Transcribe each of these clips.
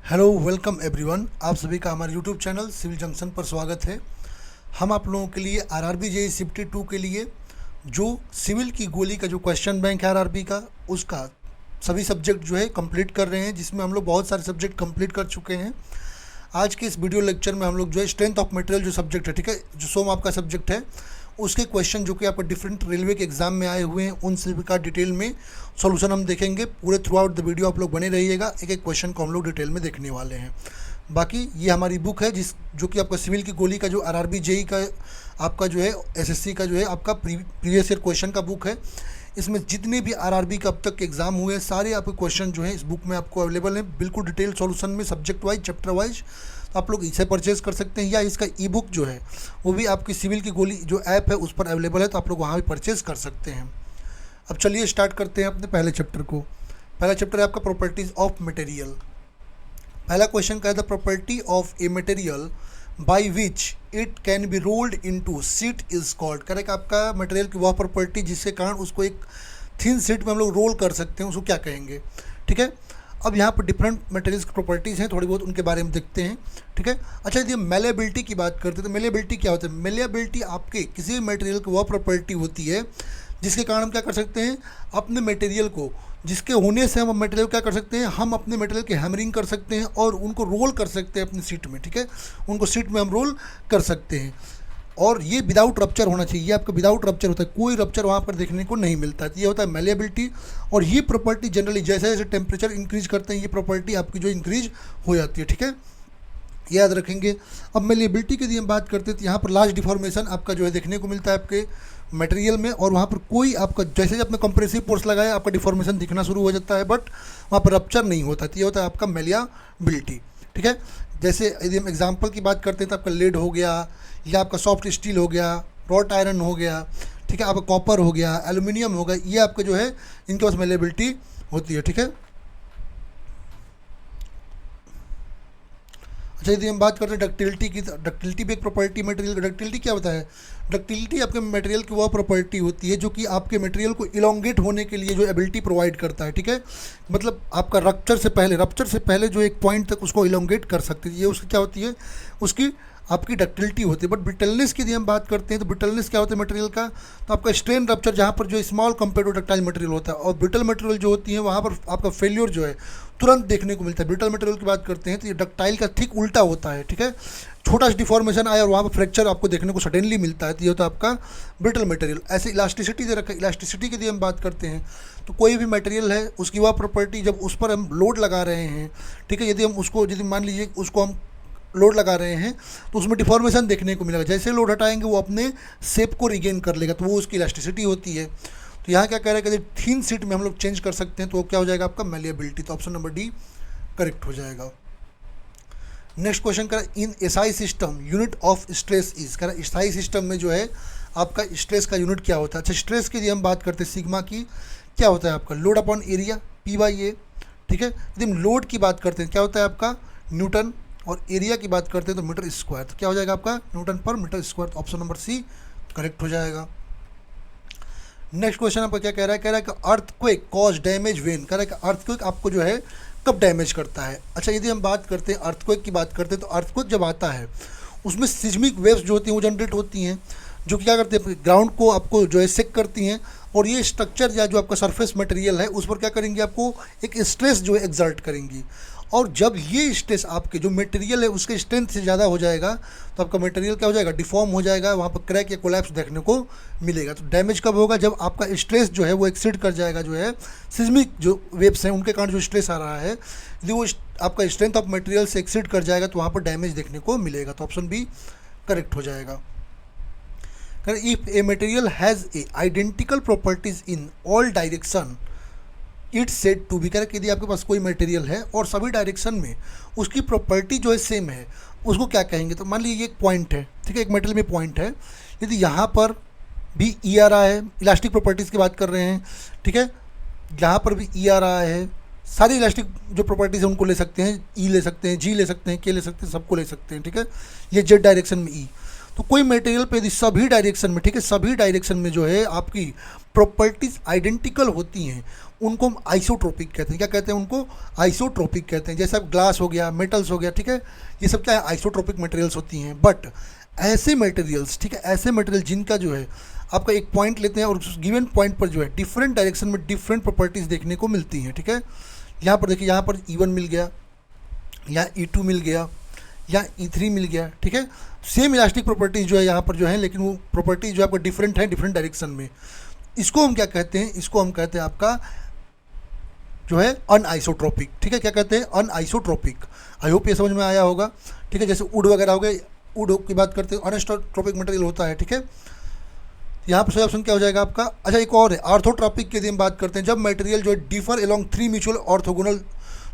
Hello welcome everyone, आप सभी का हमारे यूट्यूब चैनल सिविल जंक्शन पर स्वागत है। हम आप लोगों के लिए आरआरबी जेईई शिफ्ट 2 के लिए जो सिविल की गोली का जो क्वेश्चन बैंक है आरआरबी का, उसका सभी सब्जेक्ट जो है कंप्लीट कर रहे हैं, जिसमें हम लोग बहुत सारे सब्जेक्ट कंप्लीट कर चुके हैं। आज के इस वीडियो लेक्चर में हम लोग जो है स्ट्रेंथ ऑफ मटेरियल जो सब्जेक्ट है, ठीक है, जो सोम आपका सब्जेक्ट है, उसके क्वेश्चन जो कि आपका डिफरेंट रेलवे के एग्जाम में आए हुए हैं, उन सभी का डिटेल में सॉल्यूशन हम देखेंगे। पूरे थ्रू आउट द वीडियो आप लोग बने रहिएगा, एक एक क्वेश्चन को हम लोग डिटेल में देखने वाले हैं। बाकी ये हमारी बुक है जो कि आपका सिविल की गोली का जो आरआरबी जेईई का आपका जो है एसएससी का जो है आपका प्रीवियस ईयर क्वेश्चन का बुक है। इसमें जितने भी आरआरबी का अब तक के एग्जाम हुए हैं, सारे आपके क्वेश्चन जो है इस बुक में आपको अवेलेबल हैं, बिल्कुल डिटेल सॉल्यूशन में, सब्जेक्ट वाइज, चैप्टर वाइज। तो आप लोग इसे परचेज कर सकते हैं, या इसका ई बुक जो है वो भी आपकी सिविल की गोली जो ऐप है उस पर अवेलेबल है, तो आप लोग वहाँ भी परचेज कर सकते हैं। अब चलिए स्टार्ट करते हैं अपने पहले चैप्टर को। पहला चैप्टर है आपका प्रॉपर्टीज़ ऑफ मटेरियल। पहला क्वेश्चन का है the property of a material by which it can be rolled into sheet is called. Correct, आपका मटेरियल की वह प्रॉपर्टी जिसके कारण उसको एक थिन शीट में हम लोग रोल कर सकते हैं, उसको क्या कहेंगे। ठीक है, अब यहाँ पर डिफरेंट मटेरियल्स की प्रॉपर्टीज़ हैं, थोड़ी बहुत उनके बारे में देखते हैं। ठीक है, अच्छा यदि हम मेलेबिलिटी की बात करते हैं तो मेलेबिलिटी क्या होता है। मेलेबिलिटी आपके किसी भी मटेरियल की वह प्रॉपर्टी होती है जिसके कारण हम क्या कर सकते हैं, अपने मटेरियल को, जिसके होने से हम मटेरियल क्या कर सकते हैं, हम अपने मटेरियल की हैमरिंग कर सकते हैं और उनको रोल कर सकते हैं अपनी सीट में। ठीक है, उनको सीट में हम रोल कर सकते हैं, और ये विदाउट रप्चर होना चाहिए। ये आपका विदाउट रप्चर होता है, कोई रप्चर वहाँ पर देखने को नहीं मिलता है। तो ये होता है मेलेबिलिटी, और ये प्रॉपर्टी जनरली जैसे जैसे टेम्परेचर इंक्रीज करते हैं, ये प्रॉपर्टी आपकी जो इंक्रीज हो जाती है। ठीक है, याद रखेंगे। अब मेलेबिलिटी की यदि हम बात करते हैं तो यहाँ पर लार्ज डिफॉर्मेशन आपका जो है देखने को मिलता है आपके मटेरियल में, और वहाँ पर कोई आपका जैसे आपने कंप्रेसिव फोर्स लगाया आपका डिफॉर्मेशन दिखना शुरू हो जाता है, बट वहाँ पर रप्चर नहीं होता। तो ये होता है आपका मेलियाबिलिटी। ठीक है, जैसे यदि हम एग्जांपल की बात करते हैं तो आपका लेड हो गया, या आपका सॉफ्ट स्टील हो गया, रॉट आयरन हो गया, ठीक है, आपका कॉपर हो गया, एल्यूमिनियम हो गया, ये आपका जो है इनके पास मेलेबिलिटी होती है। ठीक है, अच्छा यदि हम बात करते हैं डक्टिलिटी की, डक्टिलिटी भी एक प्रॉपर्टी मटेरियल। डक्टिलिटी क्या होता है, डक्टिलिटी आपके मटेरियल की वह प्रॉपर्टी होती है जो कि आपके मटेरियल को इलोंगेट होने के लिए जो एबिलिटी प्रोवाइड करता है। ठीक है, मतलब आपका रप्चर से पहले जो एक पॉइंट तक उसको इलोंगेट कर सकती है, ये उसकी क्या होती है, उसकी आपकी डक्टिलिटी होती है। बट ब्रिटलनेस की यदि हम बात करते हैं तो ब्रिटलनेस क्या होता है मटेरियल का, तो आपका स्ट्रेन रप्चर जहाँ पर जो small compare to ductile material होता है, और ब्रिटल मटेरियल जो होती है वहाँ पर आपका फेल्योर जो है तुरंत देखने को मिलता है। ब्रिटल मटेरियल की बात करते हैं तो ये डक्टाइल का ठीक उल्टा होता है। ठीक है, छोटा सा डिफॉर्मेशन आया और वहाँ पर फ्रैक्चर आपको देखने को सडनली मिलता है, तो ये होता है आपका ब्रिटल मटेरियल। ऐसे इलास्टिसिटी दे रखा है, इलास्टिसिटी की यदि हम बात करते हैं तो कोई भी मटेरियल है उसकी वह प्रॉपर्टी जब उस पर हम लोड लगा रहे हैं, ठीक है, यदि हम उसको, यदि मान लीजिए उसको हम लोड लगा रहे हैं तो उसमें डिफॉर्मेशन देखने को मिलेगा, जैसे लोड हटाएंगे वो अपने शेप को रिगेन कर लेगा, तो वो उसकी इलास्टिसिटी होती है। तो यहाँ क्या कह रहा है कि थीन सीट में हम लोग चेंज कर सकते हैं, तो वो क्या हो जाएगा आपका मेलिएबिलिटी। तो ऑप्शन नंबर डी करेक्ट हो जाएगा। नेक्स्ट क्वेश्चन करा in SI system unit of stress is. करा एसआई सिस्टम में जो है आपका स्ट्रेस का यूनिट क्या होता है। अच्छा स्ट्रेस की यदि हम बात करते हैं सिग्मा की, क्या होता है आपका लोड अपॉन एरिया P/A। ठीक है, यदि हम लोड की बात करते हैं क्या होता है आपका न्यूटन, और एरिया की बात करते हैं तो मीटर स्क्वायर। तो क्या हो जाएगा आपका न्यूटन पर मीटर स्क्वायर। तो ऑप्शन नंबर सी करेक्ट हो जाएगा। नेक्स्ट क्वेश्चन आपका क्या कह रहा है कि अर्थक्वेक कॉज डैमेज व्हेन। कह रहा है कि अर्थक्वेक आपको जो है कब डैमेज करता है। अच्छा यदि हम बात करते हैं अर्थक्वेक की बात करते हैं तो अर्थक्वेक जब आता है उसमें सिस्मिक वेव्स जो होती हैं वो जनरेट होती हैं, जो कि क्या करते हैं ग्राउंड को आपको जो है सेक करती हैं, और ये स्ट्रक्चर या जो आपका सरफेस मटेरियल है उस पर क्या करेंगी, आपको एक स्ट्रेस जो है एक्सर्ट करेंगी। और जब ये स्ट्रेस आपके जो मटेरियल है उसके स्ट्रेंथ से ज़्यादा हो जाएगा तो आपका मटेरियल क्या हो जाएगा, डिफॉर्म हो जाएगा, वहाँ पर क्रैक या कोलैप्स देखने को मिलेगा। तो डैमेज कब होगा, जब आपका स्ट्रेस जो है वो एक्सीड कर जाएगा, जो है सिस्मिक जो वेव्स हैं उनके कारण जो स्ट्रेस आ रहा है, यदि वो आपका स्ट्रेंथ ऑफ मटेरियल से एक्सीड कर जाएगा तो वहाँ पर डैमेज देखने को मिलेगा। तो ऑप्शन बी करेक्ट हो जाएगा। If a material has a identical properties in all direction it's said to be. कह रहा है यदि आपके पास कोई मटेरियल है और सभी डायरेक्शन में उसकी प्रॉपर्टी जो है सेम है, उसको क्या कहेंगे। तो मान लीजिए एक पॉइंट है, ठीक है, एक मटेरियल में पॉइंट है, यदि यहाँ पर भी ई आ रहा है, इलास्टिक प्रॉपर्टीज़ की बात कर रहे हैं, ठीक है, यहाँ पर भी ई आ रहा है, सारी इलास्टिक जो प्रॉपर्टीज़ है उनको ले सकते हैं, ई ले सकते हैं, जी ले सकते हैं, के ले सकते हैं, सबको ले सकते हैं। ठीक है, ये जेड डायरेक्शन में ई। तो कोई मटेरियल पे यदि सभी डायरेक्शन में, ठीक है, सभी डायरेक्शन में जो है आपकी प्रॉपर्टीज़ आइडेंटिकल होती हैं, उनको हम आइसोट्रोपिक कहते हैं। क्या कहते हैं उनको? आइसोट्रोपिक कहते हैं। जैसे अब ग्लास हो गया, मेटल्स हो गया, ठीक है, ये सब क्या है? आइसोट्रोपिक मटेरियल्स होती हैं। बट ऐसे मटेरियल्स, ठीक है, ऐसे मटेरियल जिनका जो है आपका एक पॉइंट लेते हैं और उस गिवन पॉइंट पर जो है डिफरेंट डायरेक्शन में डिफरेंट प्रॉपर्टीज़ देखने को मिलती हैं, ठीक है। यहाँ पर देखिए, यहाँ पर E1 मिल गया, यहाँ E2 मिल गया, यहाँ E3 मिल गया, ठीक है। सेम इलास्टिक प्रॉपर्टीज़ जो है यहाँ पर जो है, लेकिन वो प्रॉपर्टीज जो आपका डिफरेंट है डिफरेंट डायरेक्शन में। इसको हम क्या कहते हैं? इसको हम कहते हैं आपका जो है अनआइसोट्रोपिक, ठीक है। क्या कहते हैं? अनआइसोट्रोपिक। आई होप ये समझ में आया होगा, ठीक है। जैसे वुड वगैरह हो गए, वुड की बात करते हैं, अनआइसोट्रोपिक मटेरियल होता है, ठीक है। यहाँ पर सही ऑप्शन क्या हो जाएगा आपका? अच्छा, एक और है ऑर्थोट्रोपिक के लिए हम बात करते हैं, जब मटेरियल जो है डिफर अलोंग 3 म्यूचुअल ऑर्थोगोनल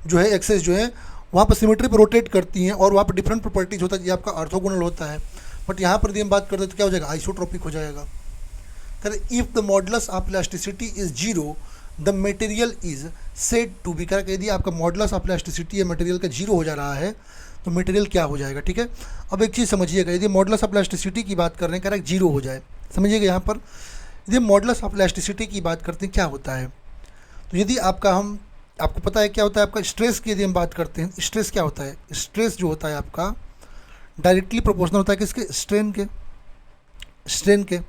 जो है एक्सेस जो है वहाँ पर सिमेट्री पर रोटेट करती हैं और वहाँ पर डिफरेंट प्रॉपर्टीज होता है, ये आपका ऑर्थोगोनल होता है। बट यहाँ पर यदि हम बात करते हैं तो क्या हो जाएगा? आइसोट्रोपिक हो जाएगा। कहते if the modulus of elasticity is zero the material is said to be. कह यदि आपका मॉडुलस ऑफ इलास्टिसिटी या मटेरियल का जीरो हो जा रहा है तो मटेरियल क्या हो जाएगा, ठीक है। अब एक चीज़ समझिएगा, यदि मॉडुलस ऑफ इलास्टिसिटी की बात कर रहे हैं, कह रहा है जीरो हो जाए, समझिएगा यहाँ पर यदि मॉडुलस ऑफ इलास्टिसिटी की बात करते हैं क्या होता है, तो यदि आपका हम आपको पता है क्या होता है आपका स्ट्रेस की यदि हम बात करते हैं, स्ट्रेस क्या होता है? स्ट्रेस जो होता है आपका डायरेक्टली प्रोपोर्शनल होता है किसके? स्ट्रेन के।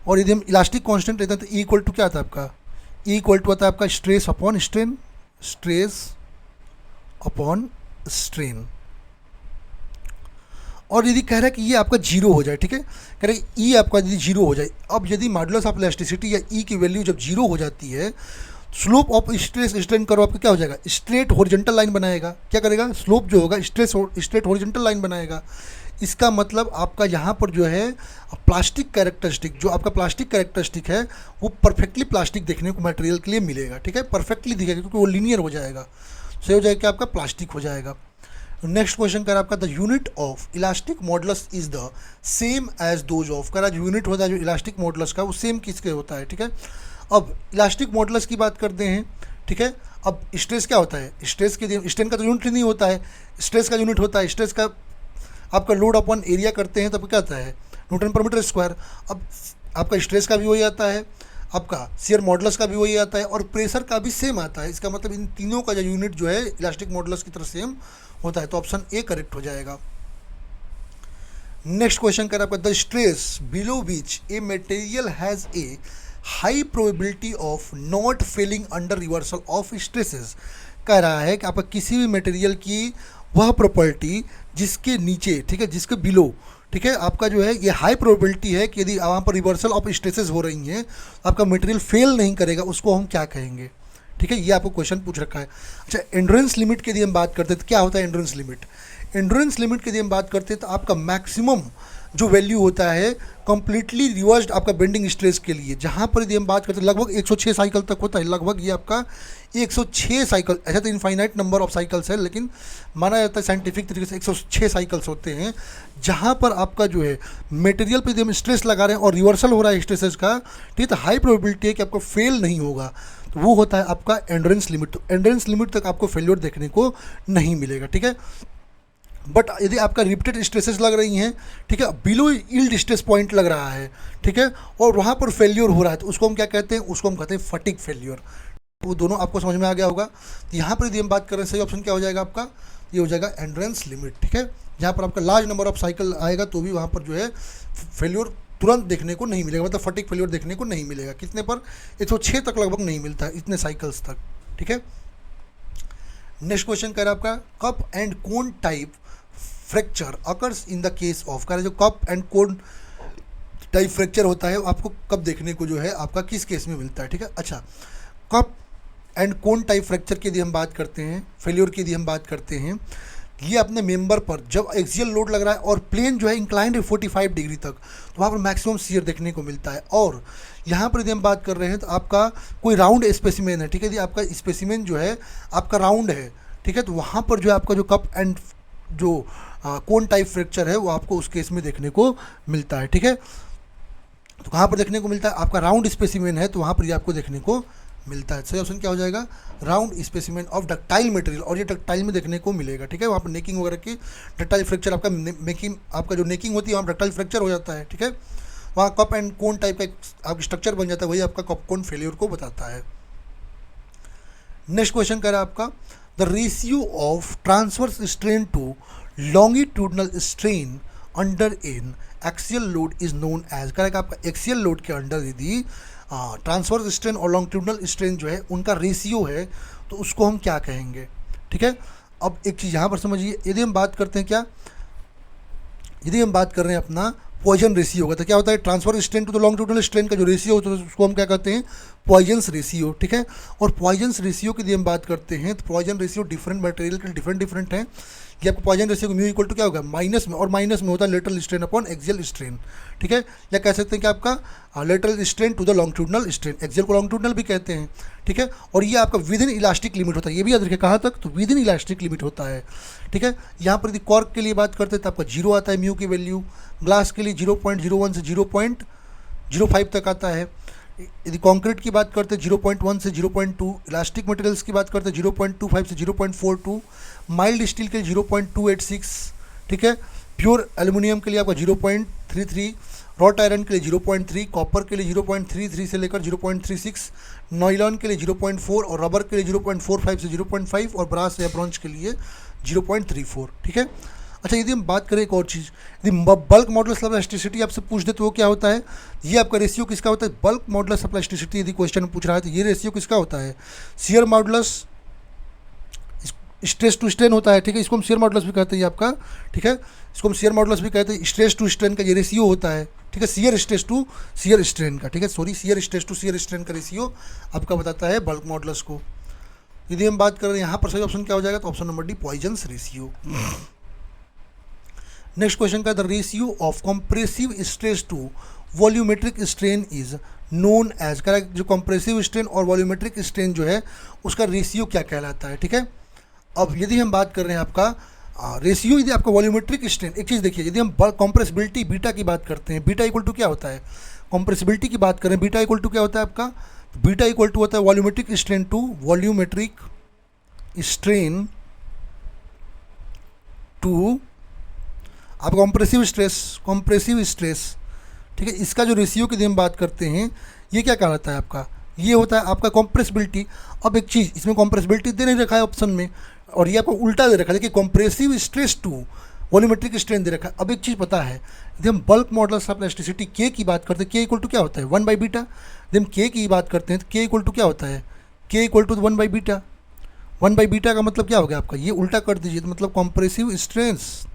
और यदि हम इलास्टिक कांस्टेंट लेते हैं तो इक्वल टू क्या आता है आपका? इक्वल टू आता है आपका stress upon strain, stress upon strain. और यदि कह रहा है कि ये आपका जीरो हो जाए, ठीक है, कह रहा है ई आपका यदि जीरो हो जाए, अब यदि मॉडुलस ऑफ इलास्टिसिटी या ई की वैल्यू जब जीरो हो जाती है, स्लोप ऑफ स्ट्रेस स्ट्रेन करो आपका क्या हो जाएगा? स्ट्रेट हॉरिजॉन्टल लाइन बनाएगा। क्या करेगा? स्लोप जो होगा स्ट्रेट हॉरिजॉन्टल लाइन बनाएगा। इसका मतलब आपका यहाँ पर जो है प्लास्टिक कैरेक्टरिस्टिक, जो आपका प्लास्टिक कैरेक्टरिस्टिक है वो परफेक्टली प्लास्टिक देखने को मटेरियल के लिए मिलेगा, ठीक है, परफेक्टली दिखेगा क्योंकि वो लीनियर हो जाएगा, सही हो जाएगा कि आपका प्लास्टिक हो जाएगा। नेक्स्ट क्वेश्चन कर आपका the unit of elastic modulus is the same as those of. कह रहा जो यूनिट होता है जो इलास्टिक मॉडुलस का वो सेम किसके होता है, ठीक है। अब इलास्टिक मॉडुलस की बात करते हैं, ठीक है। अब स्ट्रेस क्या होता है? स्ट्रेस के स्ट्रेन का तो यूनिट नहीं होता है, स्ट्रेस का यूनिट होता है, स्ट्रेस का आपका लोड अपॉन एरिया करते हैं तब क्या आता है? न्यूटन पर मीटर स्क्वायर। अब आपका स्ट्रेस का भी वही आता है, आपका शियर मॉडुलस का भी वही आता है और प्रेशर का भी सेम आता है। इसका मतलब इन तीनों का जो यूनिट जो है इलास्टिक मॉडुलस की तरह सेम होता है, तो ऑप्शन ए करेक्ट हो जाएगा। नेक्स्ट क्वेश्चन कर आपका the stress below which a material has a high probability of not failing under reversal of stresses. कह रहा है कि आपका किसी भी मटेरियल की वह प्रॉपर्टी जिसके नीचे, ठीक है, जिसके बिलो, ठीक है, आपका जो है ये हाई प्रोबेबिलिटी है कि यदि वहाँ पर रिवर्सल ऑफ स्ट्रेसेस हो रही हैं आपका मटेरियल फेल नहीं करेगा, उसको हम क्या कहेंगे, ठीक है, ये आपको क्वेश्चन पूछ रखा है। अच्छा, एंड्योरेंस लिमिट के यदि हम बात करते हैं तो क्या होता है एंड्योरेंस लिमिट? एंड्योरेंस लिमिट की यदि हम बात करते हैं तो आपका मैक्सिमम जो वैल्यू होता है कंप्लीटली रिवर्स्ड आपका बेंडिंग स्ट्रेस के लिए, जहाँ पर यदि हम बात करते हैं लगभग 106 साइकिल तक होता है, लगभग ये आपका 106 साइकिल, ऐसा तो इनफाइनाइट नंबर ऑफ साइकिल्स है लेकिन माना जाता है साइंटिफिक तरीके से 106 साइकिल्स होते हैं, जहाँ पर आपका जो है मटेरियल पे यदि हम स्ट्रेस लगा रहे हैं और रिवर्सल हो रहा है स्ट्रेसेस का, ठीक है, तो हाई प्रोबेबिलिटी है कि आपको फेल नहीं होगा, तो वो होता है आपका एंड्योरेंस लिमिट। तो एंड्योरेंस लिमिट तक आपको फेल्योर देखने को नहीं मिलेगा, ठीक है। बट यदि आपका रिपीटेड स्ट्रेसेस लग रही हैं, ठीक है, बिलो यील्ड स्ट्रेस पॉइंट लग रहा है, ठीक है, और वहाँ पर फेल्योर हो रहा है, तो उसको हम क्या कहते हैं? उसको हम कहते हैं फटीग फेल्योर। वो दोनों आपको समझ में आ गया होगा। तो यहाँ पर यदि हम बात करें सही ऑप्शन क्या हो जाएगा आपका? ये हो जाएगा एंड्योरेंस लिमिट, ठीक है। जहाँ पर आपका लार्ज नंबर ऑफ साइकिल आएगा तो भी वहाँ पर जो है फेल्योर तुरंत देखने को नहीं मिलेगा, मतलब फटीग फेल्योर देखने को नहीं मिलेगा। कितने पर? 106 तक लगभग नहीं मिलता है, इतने साइकिल्स तक, ठीक है। नेक्स्ट क्वेश्चन कह रहा है आपका cup and cone type fracture occurs in the case of. कह रहे जो cup and cone type fracture होता है आपको कब देखने को जो है आपका किस केस में मिलता है, ठीक है। अच्छा, cup and cone type fracture की यदि हम बात करते हैं, फेल्योर की यदि हम बात करते हैं, ये अपने मेंबर पर जब एक्सियल लोड लग रहा है और प्लेन जो है इंक्लाइंड है 45 डिग्री तक, तो वहाँ पर मैक्सिमम शियर देखने को मिलता है। और यहाँ पर यदि हम बात कर रहे हैं तो आपका कोई राउंड स्पेसिमेन है, ठीक है, यदि आपका स्पेसिमेन जो है आपका राउंड है, ठीक है, तो वहाँ पर जो है आपका जो कप एंड जो कोन टाइप फ्रैक्चर है वो आपको उस केस में देखने को मिलता है, ठीक है। तो कहाँ पर देखने को मिलता है? आपका राउंड स्पेसिमेन है तो वहाँ पर ये आपको देखने को मिलता है। सही ऑप्शन क्या हो जाएगा? Round specimen of ductile material, और ये डक्टाइल में देखने को मिलेगा, ठीक है। वहाँ पर नेकिंग वगैरह की डक्टाइल फ्रैक्चर आपका मेकिंग, आपका जो नेकिंग होती है वहाँ डक्टाइल फ्रैक्चर हो जाता है, ठीक है। वहाँ कप एंड कोन टाइप का आपका स्ट्रक्चर बन जाता है, वही आपका कप कोन फेलियर को बताता है। नेक्स्ट क्वेश्चन कह रहा है आपका the ratio of transverse strain to longitudinal strain under an axial load is known as, करेगा आपका एक्सियल लोड के अंडर यदि ट्रांसवर्स स्ट्रेन और लॉन्गिट्यूडनल स्ट्रेन जो है उनका रेशियो है तो उसको हम क्या कहेंगे। ठीक है, अब एक चीज़ यहाँ पर समझिए, यदि हम बात करते हैं क्या, यदि हम बात कर रहे हैं अपना पॉइजन रेशियो का, तो क्या होता है transfer strain to the longitudinal strain का जो रेशियो होता है उसको हम क्या कहते हैं, पॉइजन्स रेशियो। ठीक है, और पॉइजन्स रेशियो की यदि हम बात करते हैं तो पॉइजन रेशियो डिफरेंट मटेरियल के डिफरेंट है। ये आपको पॉइजन रेशियो को म्यू इक्वल टू क्या होगा, माइनस में, और माइनस में होता है lateral strain upon axial strain. ठीक है, या कह सकते हैं कि आपका lateral strain to the longitudinal strain, axial को लॉन्गिट्यूडनल भी कहते हैं। ठीक है, और ये आपका विद इन इलास्टिक लिमिट होता है, ये भी याद रखिए कहाँ तक, तो विद इन इलास्टिक लिमिट होता है। ठीक है, यहाँ पर यदि कॉर्क के लिए बात करते हैं तो आपका 0 आता है म्यू की वैल्यू, ग्लास के लिए 0.01 से 0.05 तक आता है। यदि कंक्रीट की बात करते हैं 0.1 से 0.2, इलास्टिक मटेरियल्स की बात करते हैं 0.25 से 0.42, माइल्ड स्टील के लिए 0.286। ठीक है, प्योर एल्युमिनियम के लिए आपका 0.33, रॉट आयरन के लिए 0.3, कॉपर के लिए 0.33 से लेकर 0.36, नायलॉन के लिए 0.4 और रबर के लिए 0.45 से 0.5 और ब्रास या ब्रॉन्ज के लिए 0.34। ठीक है, अच्छा यदि हम बात करें एक और चीज़, यदि बल्क मॉडुलस ऑफ इलास्टिसिटी आपसे पूछ दे तो वो क्या होता है, ये आपका रेशियो किसका होता है, बल्क मॉडुलस ऑफ इलास्टिसिटी यदि क्वेश्चन पूछ रहा है तो ये रेशियो किसका होता है, shear modulus stress to strain होता है। ठीक है, इसको हम शियर मॉडुलस भी कहते हैं आपका। ठीक है, इसको हम शियर मॉडुलस भी कहते हैं, स्ट्रेस टू स्ट्रेन का ये रेशियो होता है। ठीक है, shear stress to shear strain का, ठीक है sorry, shear stress to shear strain का रेशियो आपका बताता है बल्क मॉडुलस को। यदि हम बात करें यहाँ पर सही ऑप्शन क्या हो जाएगा, तो option number D Poisson's ratio. Next question का the ratio of compressive stress to volumetric strain is known as, कह जो कंप्रेसिव स्ट्रेन और वॉल्यूमेट्रिक स्ट्रेन जो है उसका रेशियो क्या कहलाता है। ठीक है, अब यदि हम बात कर रहे हैं आपका रेशियो, यदि आपका वॉल्यूमेट्रिक स्ट्रेन, एक चीज़ देखिए, यदि हम कंप्रेसिबिलिटी बीटा की बात करते हैं, बीटा इक्वल टू क्या होता है, कंप्रेसिबिलिटी की बात करें बीटा इक्वल टू क्या होता है आपका, बीटा इक्वल टू होता है volumetric strain to volumetric strain to आप कंप्रेसिव स्ट्रेस। ठीक है, इसका जो रेशियो की हम बात करते हैं ये क्या कहलाता है आपका, ये होता है आपका कंप्रेसिबिलिटी। अब एक चीज़, इसमें कंप्रेसिबिलिटी दे नहीं रखा है ऑप्शन में, और ये आपको उल्टा दे रखा है, देखिए compressive stress to volumetric strain दे रखा है। अब एक चीज़ पता है, यदि हम बल्क मॉडुलस ऑफ इलास्टिसिटी के की बात करते हैं, के इक्वल टू क्या होता है 1/बीटा। यदि हम के की बात करते हैं तो के इक्वल टू क्या होता है, के इक्वल टू 1/बीटा। 1/बीटा का मतलब क्या हो गया आपका, ये उल्टा कर दीजिए तो मतलब कॉम्प्रेसिव स्ट्रेस।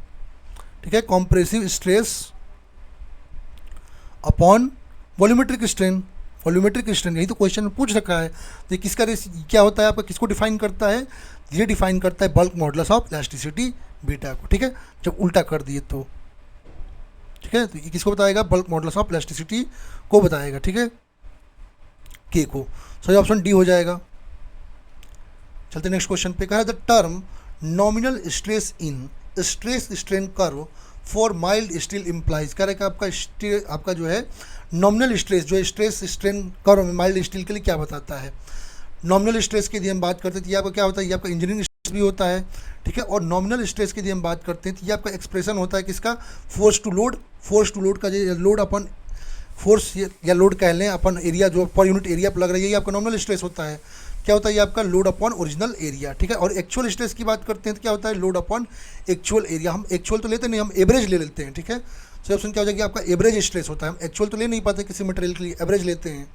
ठीक है, compressive stress upon volumetric strain, volumetric strain, यही तो क्वेश्चन में पूछ रखा है। तो ये किसका क्या होता है आपका, किसको डिफाइन करता है, ये डिफाइन करता है bulk modulus of elasticity beta को। ठीक है, जब उल्टा कर दिए तो ठीक है, तो ये किसको बताएगा, बल्क मॉडुलस ऑफ इलास्टिसिटी को बताएगा। ठीक है, के को, सही ऑप्शन डी हो जाएगा। चलते नेक्स्ट क्वेश्चन पे, कहा है the term nominal stress in stress strain curve for mild steel implies, कह रहा है कि आपका जो है नॉमिनल स्ट्रेस जो है स्ट्रेस स्ट्रेन कर्व में माइल्ड स्टील के लिए क्या बताता है। नॉमिनल स्ट्रेस की यदि हम बात करते हैं तो ये आपका क्या होता है, ये आपका इंजीनियरिंग स्ट्रेस भी होता है। ठीक है, और नॉमिनल स्ट्रेस की यदि हम बात करते हैं तो ये आपका एक्सप्रेशन होता है किसका, फोर्स टू लोड का जो लोड अपन फोर्स या लोड कह लें अपन एरिया जो पर यूनिट एरिया पर लग रही है, ये आपका नॉमिनल स्ट्रेस होता है। क्या होता है ये आपका लोड अपॉन ओरिजिनल एरिया। ठीक है, और एक्चुअल स्ट्रेस की बात करते हैं तो क्या होता है लोड अपॉन एक्चुअल एरिया। हम एक्चुअल तो लेते नहीं, हम एवरेज ले लेते हैं। ठीक है, सो ऑप्शन क्या हो जाएगा, आपका एवरेज स्ट्रेस होता है, हम एक्चुअल तो ले नहीं पाते किसी मटेरियल के लिए, एवरेज लेते हैं।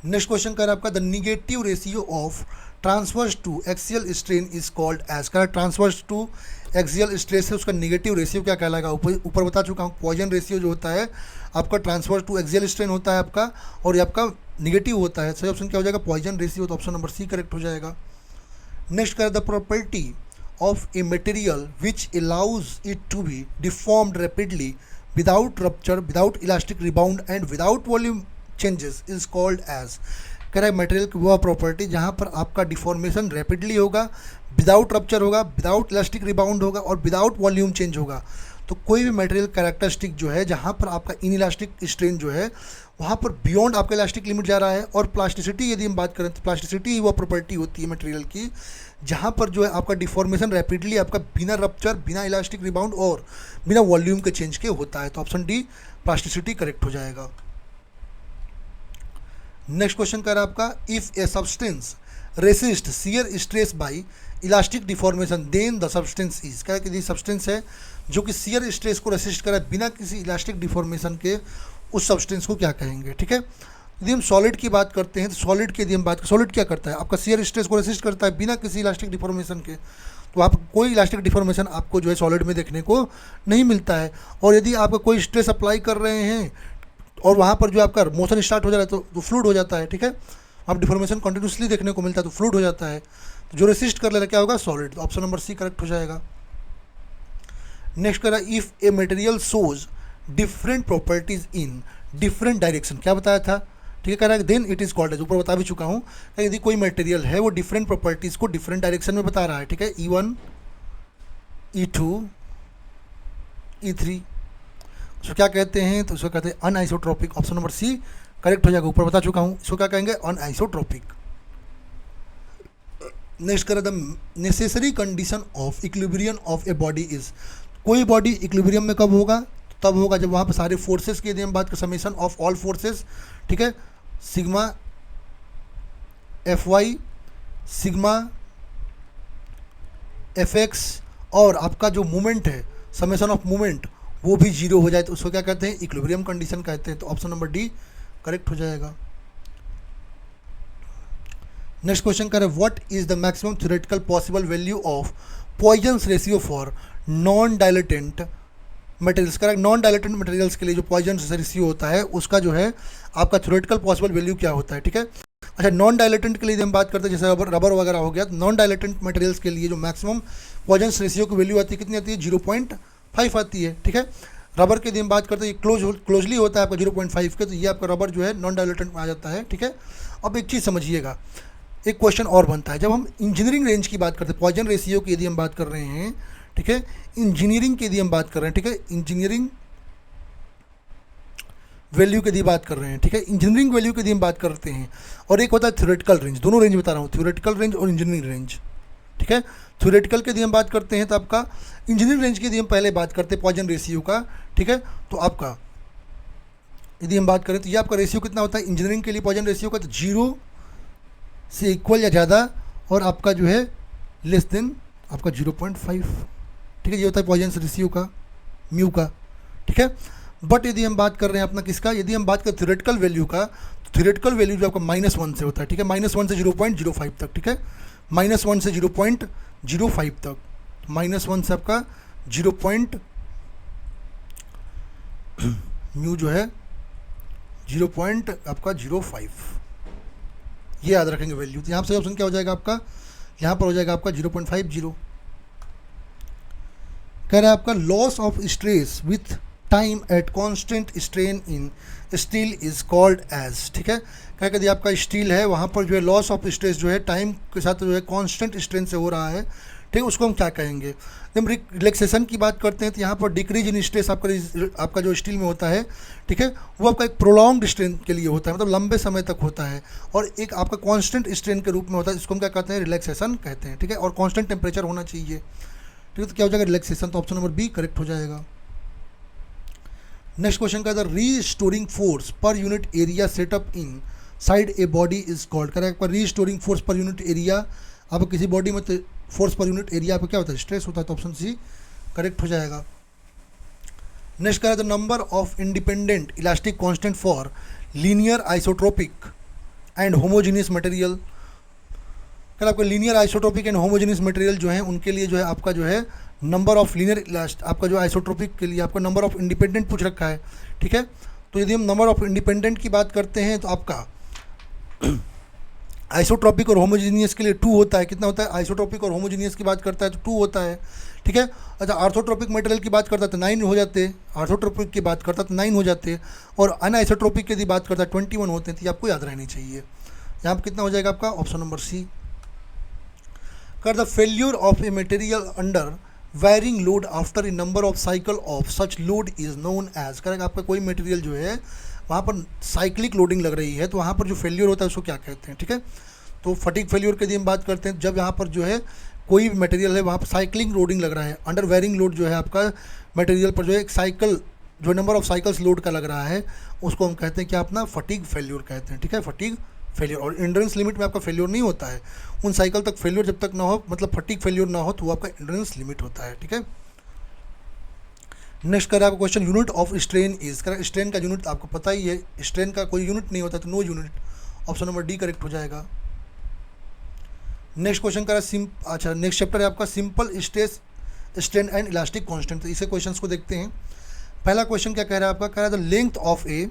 नेक्स्ट क्वेश्चन कर आपका the negative ratio of transverse to axial strain is called as, का ट्रांसवर्स टू एक्सियल स्ट्रेस है उसका निगेटिव रेशियो क्या कहलाएगा, ऊपर बता चुका हूँ। पॉइजन रेशियो जो होता है आपका ट्रांसवर्स टू एक्सियल स्ट्रेन होता है आपका, और ये आपका निगेटिव होता है। सही ऑप्शन क्या हो जाएगा, पॉइजन रेशियो, तो ऑप्शन नंबर सी करेक्ट हो जाएगा। नेक्स्ट कर the property of a material which allows it to be deformed rapidly without rupture, without elastic rebound and without volume changes is called as, कह रहा है material की वह property जहाँ पर आपका डिफॉर्मेशन रैपिडली होगा, विदाउट रप्चर होगा, विदाउट इलास्टिक रिबाउंड होगा और विदाउट वॉल्यूम चेंज होगा। तो कोई भी मटेरियल कैरेक्टरिस्टिक जो है जहाँ पर आपका इन इलास्टिक स्ट्रेन जो है वहाँ पर बियॉन्ड आपका इलास्टिक लिमिट जा रहा है, और प्लास्टिसिटी यदि हम बात करें तो प्लास्टिसिटी ही वह प्रॉपर्टी होती है मटेरियल की जहाँ पर जो है आपका डिफॉर्मेशन रैपिडली आपका बिना रप्चर, बिना इलास्टिक रिबाउंड और बिना वॉल्यूम के चेंज के होता है। तो ऑप्शन डी प्लास्टिसिटी करेक्ट हो जाएगा। नेक्स्ट क्वेश्चन कर आपका, if a substance resist shear stress by elastic deformation then the substance is, क्या कि सब्सटेंस है जो कि शियर स्ट्रेस को रेसिस्ट करे बिना किसी इलास्टिक डिफॉर्मेशन के, उस सब्सटेंस को क्या कहेंगे, ठीक है। यदि हम सॉलिड की बात करते हैं तो सॉलिड की यदि हम बात, सॉलिड क्या करता है, आपका शियर स्ट्रेस को रेसिस्ट करता है बिना किसी इलास्टिक डिफॉर्मेशन के, तो आप कोई इलास्टिक डिफॉर्मेशन आपको जो है सॉलिड में देखने को नहीं मिलता है। और यदि आप कोई स्ट्रेस अप्लाई कर रहे हैं और वहाँ पर जो आपका मोशन स्टार्ट हो जा रहा है तो फ्लूइड हो जाता है, ठीक है। आप डिफॉर्मेशन कंटिन्यूसली देखने को मिलता है तो फ्लूइड हो जाता है, तो जो रेसिस्ट कर ले रहा क्या होगा, सॉलिड। तो ऑप्शन नंबर सी करेक्ट हो जाएगा। नेक्स्ट कह रहा है if a material shows different properties in different direction, क्या बताया था, ठीक है। कह रहा है then it is called as, ऊपर बता भी चुका हूँ, यदि कोई मटेरियल है वो डिफरेंट प्रॉपर्टीज़ को डिफरेंट डायरेक्शन में बता रहा है, ठीक है, E1 E2 E3, उसको क्या कहते हैं, तो उसको कहते हैं अनआइसोट्रोपिक। ऑप्शन नंबर सी करेक्ट हो जाएगा, ऊपर बता चुका हूँ, इसको क्या कहेंगे, अनआइसोट्रोपिक। नेक्स्ट करें the necessary condition of equilibrium of a body is, कोई बॉडी इक्विलिब्रियम में कब होगा, तब होगा जब वहाँ पर सारे फोर्सेस की यदि हम बात करें, समेशन ऑफ ऑल फोर्सेस, ठीक है, सिग्मा Fy सिग्मा Fx और आपका जो मूवमेंट है समेशन ऑफ मूवमेंट वो भी जीरो हो जाए, तो उसको क्या कहते हैं, इक्विलिब्रियम कंडीशन कहते हैं। तो ऑप्शन नंबर डी करेक्ट हो जाएगा। नेक्स्ट क्वेश्चन करें what is the maximum theoretical possible value of Poisson's ratio for non dilatant materials. Correct, non dilatant materials के लिए जो पॉइजन्स रेशियो होता है उसका जो है आपका थ्योरेटिकल पॉसिबल वैल्यू क्या होता है, ठीक है। अच्छा, नॉन डायलेटेंट के लिए हम बात करते हैं, जैसे रबर वगैरह हो गया, तो नॉन डायलेटेंट मटेरियल्स के लिए जो मैक्सिमम पॉइजन्स रेशियो की वैल्यू आती है कितनी आती है, 0.5 आती है, ठीक है। रबर के लिए हम बात करते हैं, ये क्लोजली होता है आपका 0.5 के, तो ये आपका रबर जो है नॉन डायलेटेंट में आ जाता है, ठीक है। अब एक चीज़ समझिएगा, एक क्वेश्चन और बनता है, जब हम इंजीनियरिंग रेंज की बात करते हैं, पॉइजन रेशियो की यदि हम बात कर रहे हैं, ठीक है, इंजीनियरिंग की यदि हम बात कर रहे हैं, ठीक है, इंजीनियरिंग वैल्यू की यदि बात कर रहे हैं, ठीक है, इंजीनियरिंग वैल्यू की यदि हम बात करते हैं, और एक होता है थ्योरेटिकल रेंज, दोनों रेंज बता रहा हूँ, थ्योरेटिकल रेंज और इंजीनियरिंग रेंज, ठीक है। थ्योरेटिकल की यदि हम बात करते हैं तो आपका इंजीनियरिंग रेंज की यदि हम पहले बात करते हैं पॉइजन रेशियो का, ठीक है, तो आपका यदि हम बात करें तो ये आपका रेशियो कितना होता है इंजीनियरिंग के लिए पॉइजन रेशियो का, तो 0 से इक्वल या ज़्यादा, और आपका जो है लेस देन आपका 0.5, ठीक है, ये होता है पॉइजन रेशियो का, म्यू का, ठीक है। बट यदि हम बात कर रहे हैं अपना किसका, यदि हम बात करें थ्योरेटिकल वैल्यू का, तो थ्योरेटिकल वैल्यू जो आपका -1 से होता है, ठीक है, -1 से 0.05 तक, ठीक है, -1 से 0.05 तक, -1 से आपका 0. म्यू जो है 0.05, ये याद रखेंगे वैल्यू। तो यहाँ से ऑप्शन क्या हो जाएगा आपका, यहाँ पर हो जाएगा आपका 0.50। कह रहा है आपका loss of stress with time at constant strain in steel is called as, ठीक है। क्या कहते हैं आपका स्टील है वहाँ पर जो है लॉस ऑफ स्ट्रेस जो है टाइम के साथ जो है कांस्टेंट स्ट्रेन से हो रहा है, ठीक है, उसको हम क्या कहेंगे। जब हम रिलैक्सेशन की बात करते हैं तो यहाँ पर डिक्रीज इन स्ट्रेस आपका जो स्टील में होता है, ठीक है, वो आपका एक प्रोलॉन्ग्ड स्ट्रेन के लिए होता है, मतलब लंबे समय तक होता है, और एक आपका कांस्टेंट स्ट्रेन के रूप में होता है, इसको हम क्या कहते हैं, रिलैक्सेशन कहते हैं, ठीक है, और कांस्टेंट टेम्परेचर होना चाहिए, ठीक है। तो क्या हो जाएगा, रिलैक्सेशन। तो ऑप्शन नंबर बी करेक्ट हो जाएगा। नेक्स्ट क्वेश्चन का restoring force per unit area setup inside a body is called. Correct, आपका restoring force per unit area, आपको किसी बॉडी में फोर्स पर यूनिट एरिया आपका क्या होता है, स्ट्रेस होता है, तो ऑप्शन सी करेक्ट हो जाएगा। नेक्स्ट करें the number of independent elastic constant for linear isotropic and homogeneous material. कल आपका linear isotropic and homogeneous material जो है उनके लिए जो है आपका जो है नंबर ऑफ लीनियर इलास्ट, आपका जो आइसोट्रोपिक के लिए आपका नंबर ऑफ इंडिपेंडेंट पूछ रखा है, ठीक है। तो यदि हम नंबर ऑफ इंडिपेंडेंट की बात करते हैं तो आपका आइसोट्रोपिक और होमोजीनियस के लिए 2 होता है, कितना होता है, आइसोट्रोपिक और होमोजीनियस की बात करता है तो 2 होता है, ठीक है। अच्छा, आर्थोट्रोपिक मटेरियल की बात करता है तो 9 हो जाते हैं, आर्थोट्रोपिक की बात करता है तो 9 हो जाते हैं, और अनआइसोट्रोपिक की यदि बात करता है 21 होते हैं, तो ये आपको याद रहनी चाहिए। यहाँ पर कितना हो जाएगा आपका, ऑप्शन नंबर सी। कर the failure of a material under varying load after a number of cycle of such load is known as. Correct, आपका कोई मटेरियल जो है वहाँ पर साइक्लिक लोडिंग लग रही है तो वहाँ पर जो फेल्यूर होता है उसको क्या कहते हैं, ठीक है। तो फटीग फेल्यूर के लिए हम बात करते हैं जब यहाँ पर जो है कोई भी मटेरियल है वहाँ पर साइक्लिंग लोडिंग लग रहा है, अंडर वायरिंग लोड जो है आपका मटेरियल पर जो है एक साइकिल जो नंबर ऑफ साइकिल्स लोड का लग रहा है उसको हम कहते हैं क्या, अपना फटीग फेल्यूर कहते हैं, ठीक है, फटीग फेलियर, और एंड्योरेंस लिमिट में आपका फेलियर नहीं होता है, उन साइकिल तक फेलियर जब तक ना हो, मतलब फटीग फेलियर ना हो, तो वो आपका एंड्योरेंस लिमिट होता है, ठीक है। नेक्स्ट कर आपका question, unit of strain is, कर स्ट्रेन का यूनिट आपको पता ही है, स्ट्रेन का कोई यूनिट नहीं होता, तो no unit, option number D correct हो जाएगा। नेक्स्ट क्वेश्चन करा अच्छा नेक्स्ट चैप्टर है आपका simple stress strain and elastic constant. तो इसे क्वेश्चंस को देखते हैं। पहला क्वेश्चन क्या कह रहा है आपका, कह रहा है द लेंथ ऑफ ए,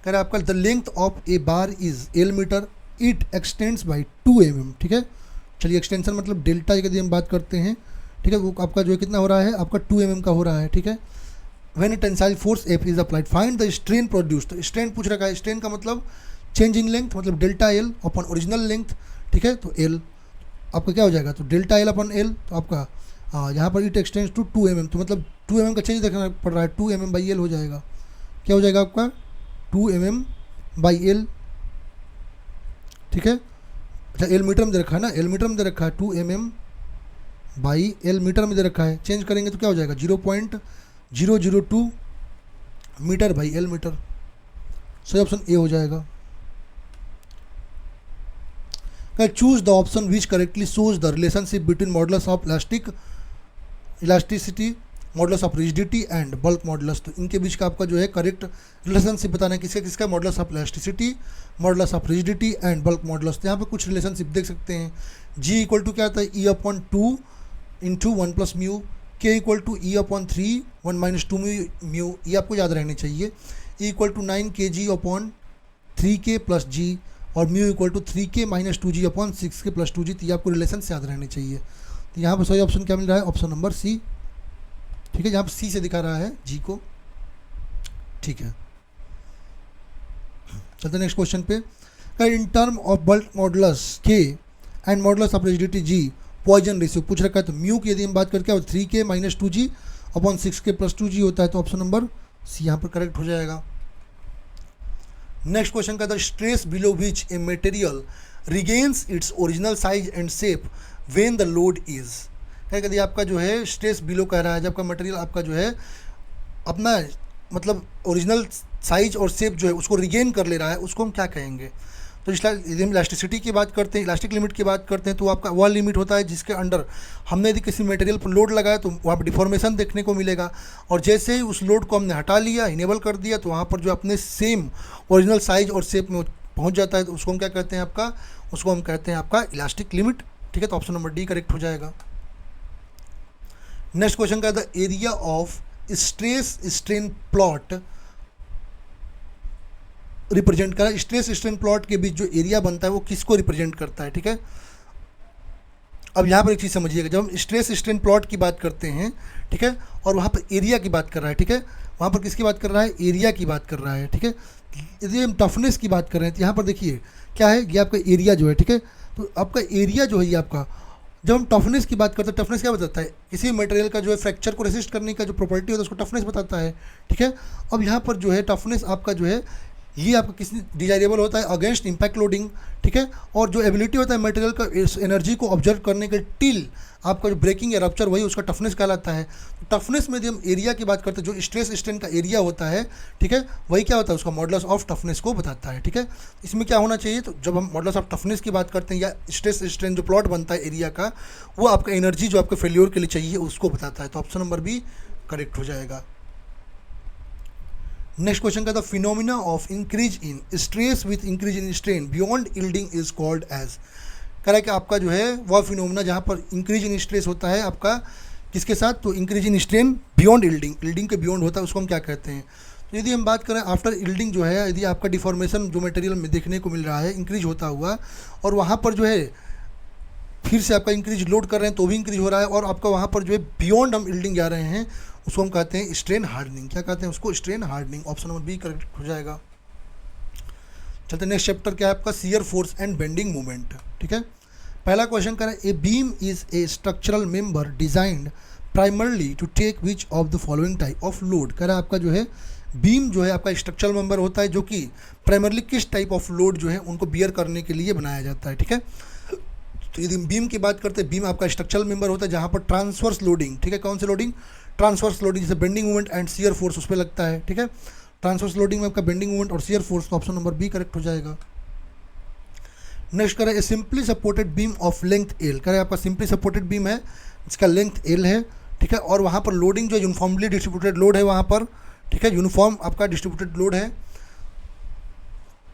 कह रहा है आपका the length of a bar is L metre, it extends by 2 mm, ठीक है। चलिए एक्सटेंशन मतलब डेल्टा यदि हम बात करते हैं, ठीक है, वो आपका जो है कितना हो रहा है, आपका 2 mm का हो रहा है, ठीक है। When tensile force F is applied find the strain produce, तो स्ट्रेन पूछ रखा है, स्ट्रेन का मतलब चेंज इन लेंथ, मतलब delta L upon original length, ठीक है। तो एल आपका क्या हो जाएगा, तो डेल्टा एल अपॉन एल, तो आपका यहाँ पर इट एक्सटेंड्स टू 2 mm, तो मतलब 2 mm का चेंज देखना पड़ रहा है, 2 mm बाई एल हो जाएगा, क्या हो जाएगा आपका 2 mm बाई एल, ठीक है। अच्छा एल मीटर में दे रखा है ना, एल मीटर में दे रखा है, 2 mm बाई एल मीटर में दे रखा है, चेंज करेंगे तो क्या हो जाएगा 0.002 मीटर बाई एल मीटर, सही ऑप्शन ए हो जाएगा। Choose the option which correctly shows the relationship between modulus of elasticity, modulus of rigidity and bulk modulus. तो इनके बीच का आपका जो है करेक्ट रिलेशनशिप बताना है, किसका किसका, modulus of elasticity, modulus of rigidity and bulk modulus. तो यहाँ पे कुछ रिलेशनशिप देख सकते हैं, जी इक्वल टू क्या आता है E upon 2 into 1 plus mu, K equal to E upon 3 1 minus 2 mu, ये आपको याद रहनी चाहिए, ई इक्वल टू 9 के जी अपॉन 3k प्लस जी, और mu equal to 3k minus 2g upon 6k plus 2g। तो ये आपको रिलेशन से याद रहने चाहिए। तो यहाँ पर सही ऑप्शन क्या मिल रहा है, ऑप्शन नंबर सी, ठीक है, यहाँ पर सी से दिखा रहा है जी को, ठीक है। चलते नेक्स्ट क्वेश्चन पे, in term of bulk modulus K and modulus of rigidity G Poisson ratio पूछ रखा है। तो म्यू की यदि हम बात करके 3k minus 2g upon 6k plus 2g होता है, तो ऑप्शन नंबर सी यहाँ पर करेक्ट हो जाएगा। नेक्स्ट क्वेश्चन का the stress below which a material regains its original size and shape when the load is, यदि आपका जो है स्ट्रेस बिलो कह रहा है, जब आपका मटेरियल आपका जो है अपना मतलब ओरिजिनल साइज और शेप जो है उसको रिगेन कर ले रहा है, उसको हम क्या कहेंगे। तो यदि हम इलास्टिसिटी की बात करते हैं, इलास्टिक लिमिट की बात करते हैं, तो आपका वह लिमिट होता है जिसके अंडर हमने यदि किसी मटेरियल पर लोड लगाया तो वहाँ पर डिफॉर्मेशन देखने को मिलेगा, और जैसे ही उस लोड को हमने हटा लिया, इनेबल कर दिया, तो वहाँ पर जो अपने सेम ओरिजिनल साइज और शेप में पहुँच जाता है, तो उसको हम क्या कहते हैं आपका, उसको हम कहते हैं आपका इलास्टिक लिमिट, ठीक है। तो ऑप्शन नंबर डी करेक्ट हो जाएगा। नेक्स्ट क्वेश्चन का the area of stress strain plot represent करा, स्ट्रेस स्ट्रेन प्लॉट के बीच जो एरिया बनता है वो किसको रिप्रेजेंट करता है, ठीक है। अब यहाँ पर एक चीज़ समझिएगा, जब हम स्ट्रेस स्ट्रेन प्लॉट की बात करते हैं, ठीक है, और वहाँ पर एरिया की बात कर रहा है, ठीक है, वहाँ पर किसकी बात कर रहा है, एरिया की बात कर रहा है, ठीक है। यदि हम टफनेस की बात कर रहे हैं तो यहाँ पर देखिए क्या है, ये आपका एरिया जो है, ठीक है। तो आपका एरिया जो है ये आपका, जब हम टफनेस की बात करते हैं, टफनेस क्या बताता है, किसी मटेरियल का जो है फ्रैक्चर को रेसिस्ट करने का जो प्रॉपर्टी होता है उसको टफनेस बताता है, ठीक है। अब यहाँ पर जो है टफनेस आपका जो है ये आपका किसी डिजायरेबल होता है अगेंस्ट इम्पैक्ट लोडिंग, ठीक है, और जो एबिलिटी होता है मटेरियल का इस एनर्जी को ऑब्जर्व करने के टिल आपका जो ब्रेकिंग या रप्चर, वही उसका टफनेस कहलाता है। तो टफनेस में यदि हम एरिया की बात करते हैं, जो स्ट्रेस स्ट्रेन का एरिया होता है, ठीक है, वही क्या होता है, उसका मॉडुलस ऑफ टफनेस को बताता है, ठीक है। इसमें क्या होना चाहिए, तो जब हम मॉडुलस ऑफ टफनेस की बात करते हैं या स्ट्रेस स्ट्रेन जो प्लॉट बनता है एरिया का, वो आपका एनर्जी जो आपके फेल्योर के लिए चाहिए उसको बताता है। तो ऑप्शन नंबर बी करेक्ट हो जाएगा। नेक्स्ट क्वेश्चन का the phenomena of increase in stress with increase in strain beyond yielding is called as, कह रहा है कि आपका जो है वह फिनोमिना जहाँ पर इंक्रीज इन स्ट्रेस होता है आपका किसके साथ, तो increase in strain beyond yielding, yielding के बियॉन्ड होता है, उसको हम क्या कहते हैं। तो यदि हम बात करें आफ्टर यील्डिंग जो है, यदि आपका डिफॉर्मेशन जो मटेरियल में देखने को मिल रहा है इंक्रीज होता हुआ, और वहाँ पर जो है फिर से आपका इंक्रीज लोड कर रहे हैं तो भी इंक्रीज हो रहा है, और आपका वहाँ पर जो है बियॉन्ड हम यील्डिंग जा रहे हैं, उसको हम कहते हैं स्ट्रेन हार्डनिंग। क्या कहते हैं उसको, strain hardening. Option number B correct हो जाएगा। चलते नेक्स्ट चैप्टर क्या है आपका, shear force and bending moment, ठीक है। पहला क्वेश्चन कह रहा है a beam is a structural member designed primarily to take which of the following type of load. कह रहा है आपका जो है बीम जो है आपका स्ट्रक्चरल मेंबर होता है जो कि प्राइमरली किस टाइप ऑफ लोड जो है उनको बियर करने के लिए बनाया जाता है, ठीक है। तो यदि बीम की बात करते हैं, बीम आपका स्ट्रक्चरल मेंबर होता है जहाँ पर ट्रांसवर्स लोडिंग, ठीक है, कौन सी लोडिंग, ट्रांसवर्स लोडिंग, जैसे bending movement and shear force उस पर लगता है, ठीक है। ट्रांसवर्स लोडिंग में आपका बेंडिंग मूवमेंट और शियर फोर्स, तो ऑप्शन नंबर बी करेक्ट हो जाएगा। नेक्स्ट करें ए simply supported beam of length L, करें आपका सिंपली सपोर्टेड बीम है इसका लेंथ एल है, ठीक है, और वहाँ पर लोडिंग जो यूनिफॉर्मली डिस्ट्रीब्यूटेड लोड है वहाँ पर, ठीक है, यूनिफॉर्म आपका डिस्ट्रीब्यूटेड लोड है,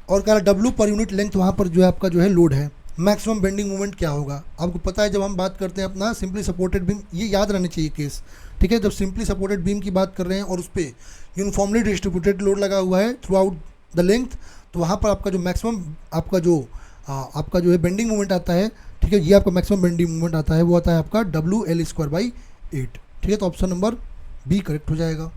और कह रहा डब्ल्यू पर यूनिट लेंथ वहाँ पर जो है आपका जो है लोड है। मैक्सिमम बेंडिंग मोमेंट क्या होगा आपको पता है, जब हम बात करते हैं अपना सिंपली सपोर्टेड बीम, ये याद रहना चाहिए केस, ठीक है, जब सिंपली सपोर्टेड बीम की बात कर रहे हैं और उस पर यूनिफॉर्मली डिस्ट्रीब्यूटेड लोड लगा हुआ है थ्रू आउट द लेंथ, तो वहाँ पर आपका जो मैक्सिमम आपका जो है बेंडिंग मोमेंट आता है, ठीक है, ये आपका मैक्सिमम बेंडिंग मोमेंट आता है, वो आता है आपका WL²/8, ठीक है, तो ऑप्शन नंबर बी करेक्ट हो जाएगा।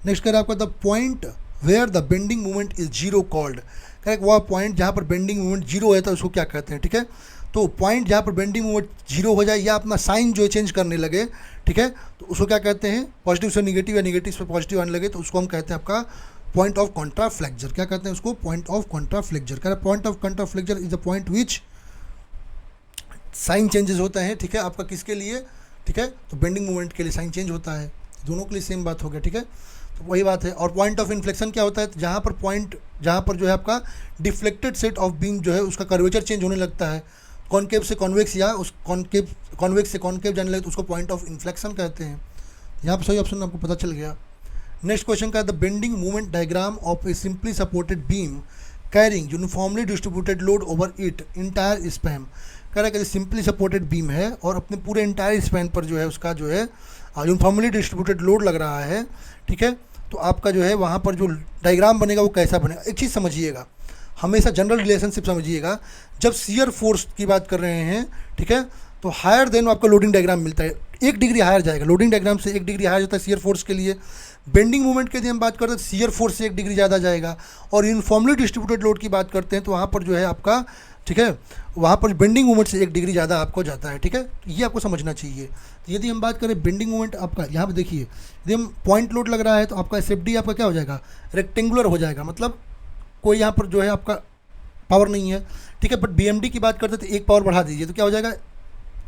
नेक्स्ट करें आपका the point where the bending moment is zero called, correct, वह पॉइंट जहाँ पर बेंडिंग मोमेंट जीरो है तो उसको क्या कहते हैं, ठीक है, तो पॉइंट जहाँ पर बेंडिंग मोमेंट जीरो हो जाए या अपना साइन जो है चेंज करने लगे, ठीक है, तो उसको क्या कहते हैं, पॉजिटिव से निगेटिव या निगेटिव से पॉजिटिव आने लगे तो उसको हम कहते हैं आपका पॉइंट ऑफ कॉन्ट्राफ्लेक्चर, क्या कहते हैं उसको, पॉइंट ऑफ कॉन्ट्राफ्लेक्चर, कह रहा point of contraflexure is the point which sign changes होता है, ठीक है, आपका किसके लिए, ठीक है, तो बेंडिंग मोमेंट के लिए साइन चेंज होता है, दोनों के लिए सेम बात हो गया, ठीक है, तो वही बात है। और पॉइंट ऑफ इन्फ्लेक्शन क्या होता है, जहाँ पर जो है आपका डिफ्लेक्टेड सेट ऑफ बीम जो है उसका कर्वेचर चेंज होने लगता है, कॉन्केव से कॉन्वेक्स या उस कॉन्वेक्स से कॉन्केव जाने लगे तो उसको पॉइंट ऑफ इन्फ्लेक्शन कहते हैं। यहाँ पर सही ऑप्शन आपको पता चल गया। नेक्स्ट क्वेश्चन का the bending movement diagram of A simply supported beam carrying uniformly distributed load over it entire span, कह रहा है कि सिंपली सपोर्टेड बीम है और अपने पूरे इंटायर स्पैन पर जो है उसका जो है यूनिफॉर्मली डिस्ट्रीब्यूटेड लोड लग रहा है, ठीक है, तो आपका जो है वहाँ पर जो डायग्राम बनेगा वो कैसा बनेगा। एक चीज़ समझिएगा, हमेशा जनरल रिलेशनशिप समझिएगा, जब शियर फोर्स की बात कर रहे हैं, ठीक है, तो हायर देन आपका लोडिंग डायग्राम मिलता है, 1 डिग्री हायर जाएगा, लोडिंग डायग्राम से 1 डिग्री हायर जाता है शियर फोर्स के लिए। बेंडिंग मूवमेंट के लिए हम बात करते हैं शियर फोर्स से 1 डिग्री ज़्यादा जाएगा, और यूनिफॉर्मली डिस्ट्रीब्यूटेड लोड की बात करते हैं तो वहाँ पर जो है आपका, ठीक है, वहाँ पर बेंडिंग मूवमेंट से 1 डिग्री ज़्यादा आपको जाता है, ठीक है, ये आपको समझना चाहिए। यदि हम बात करें बेंडिंग मूवमेंट आपका यहाँ पे देखिए, यदि हम पॉइंट लोड लग रहा है तो आपका SFD आपका क्या हो जाएगा, रेक्टेंगुलर हो जाएगा, मतलब कोई यहाँ पर जो है आपका पावर नहीं है, ठीक है, बट BMD की बात करते तो 1 पावर बढ़ा दीजिए तो क्या हो जाएगा,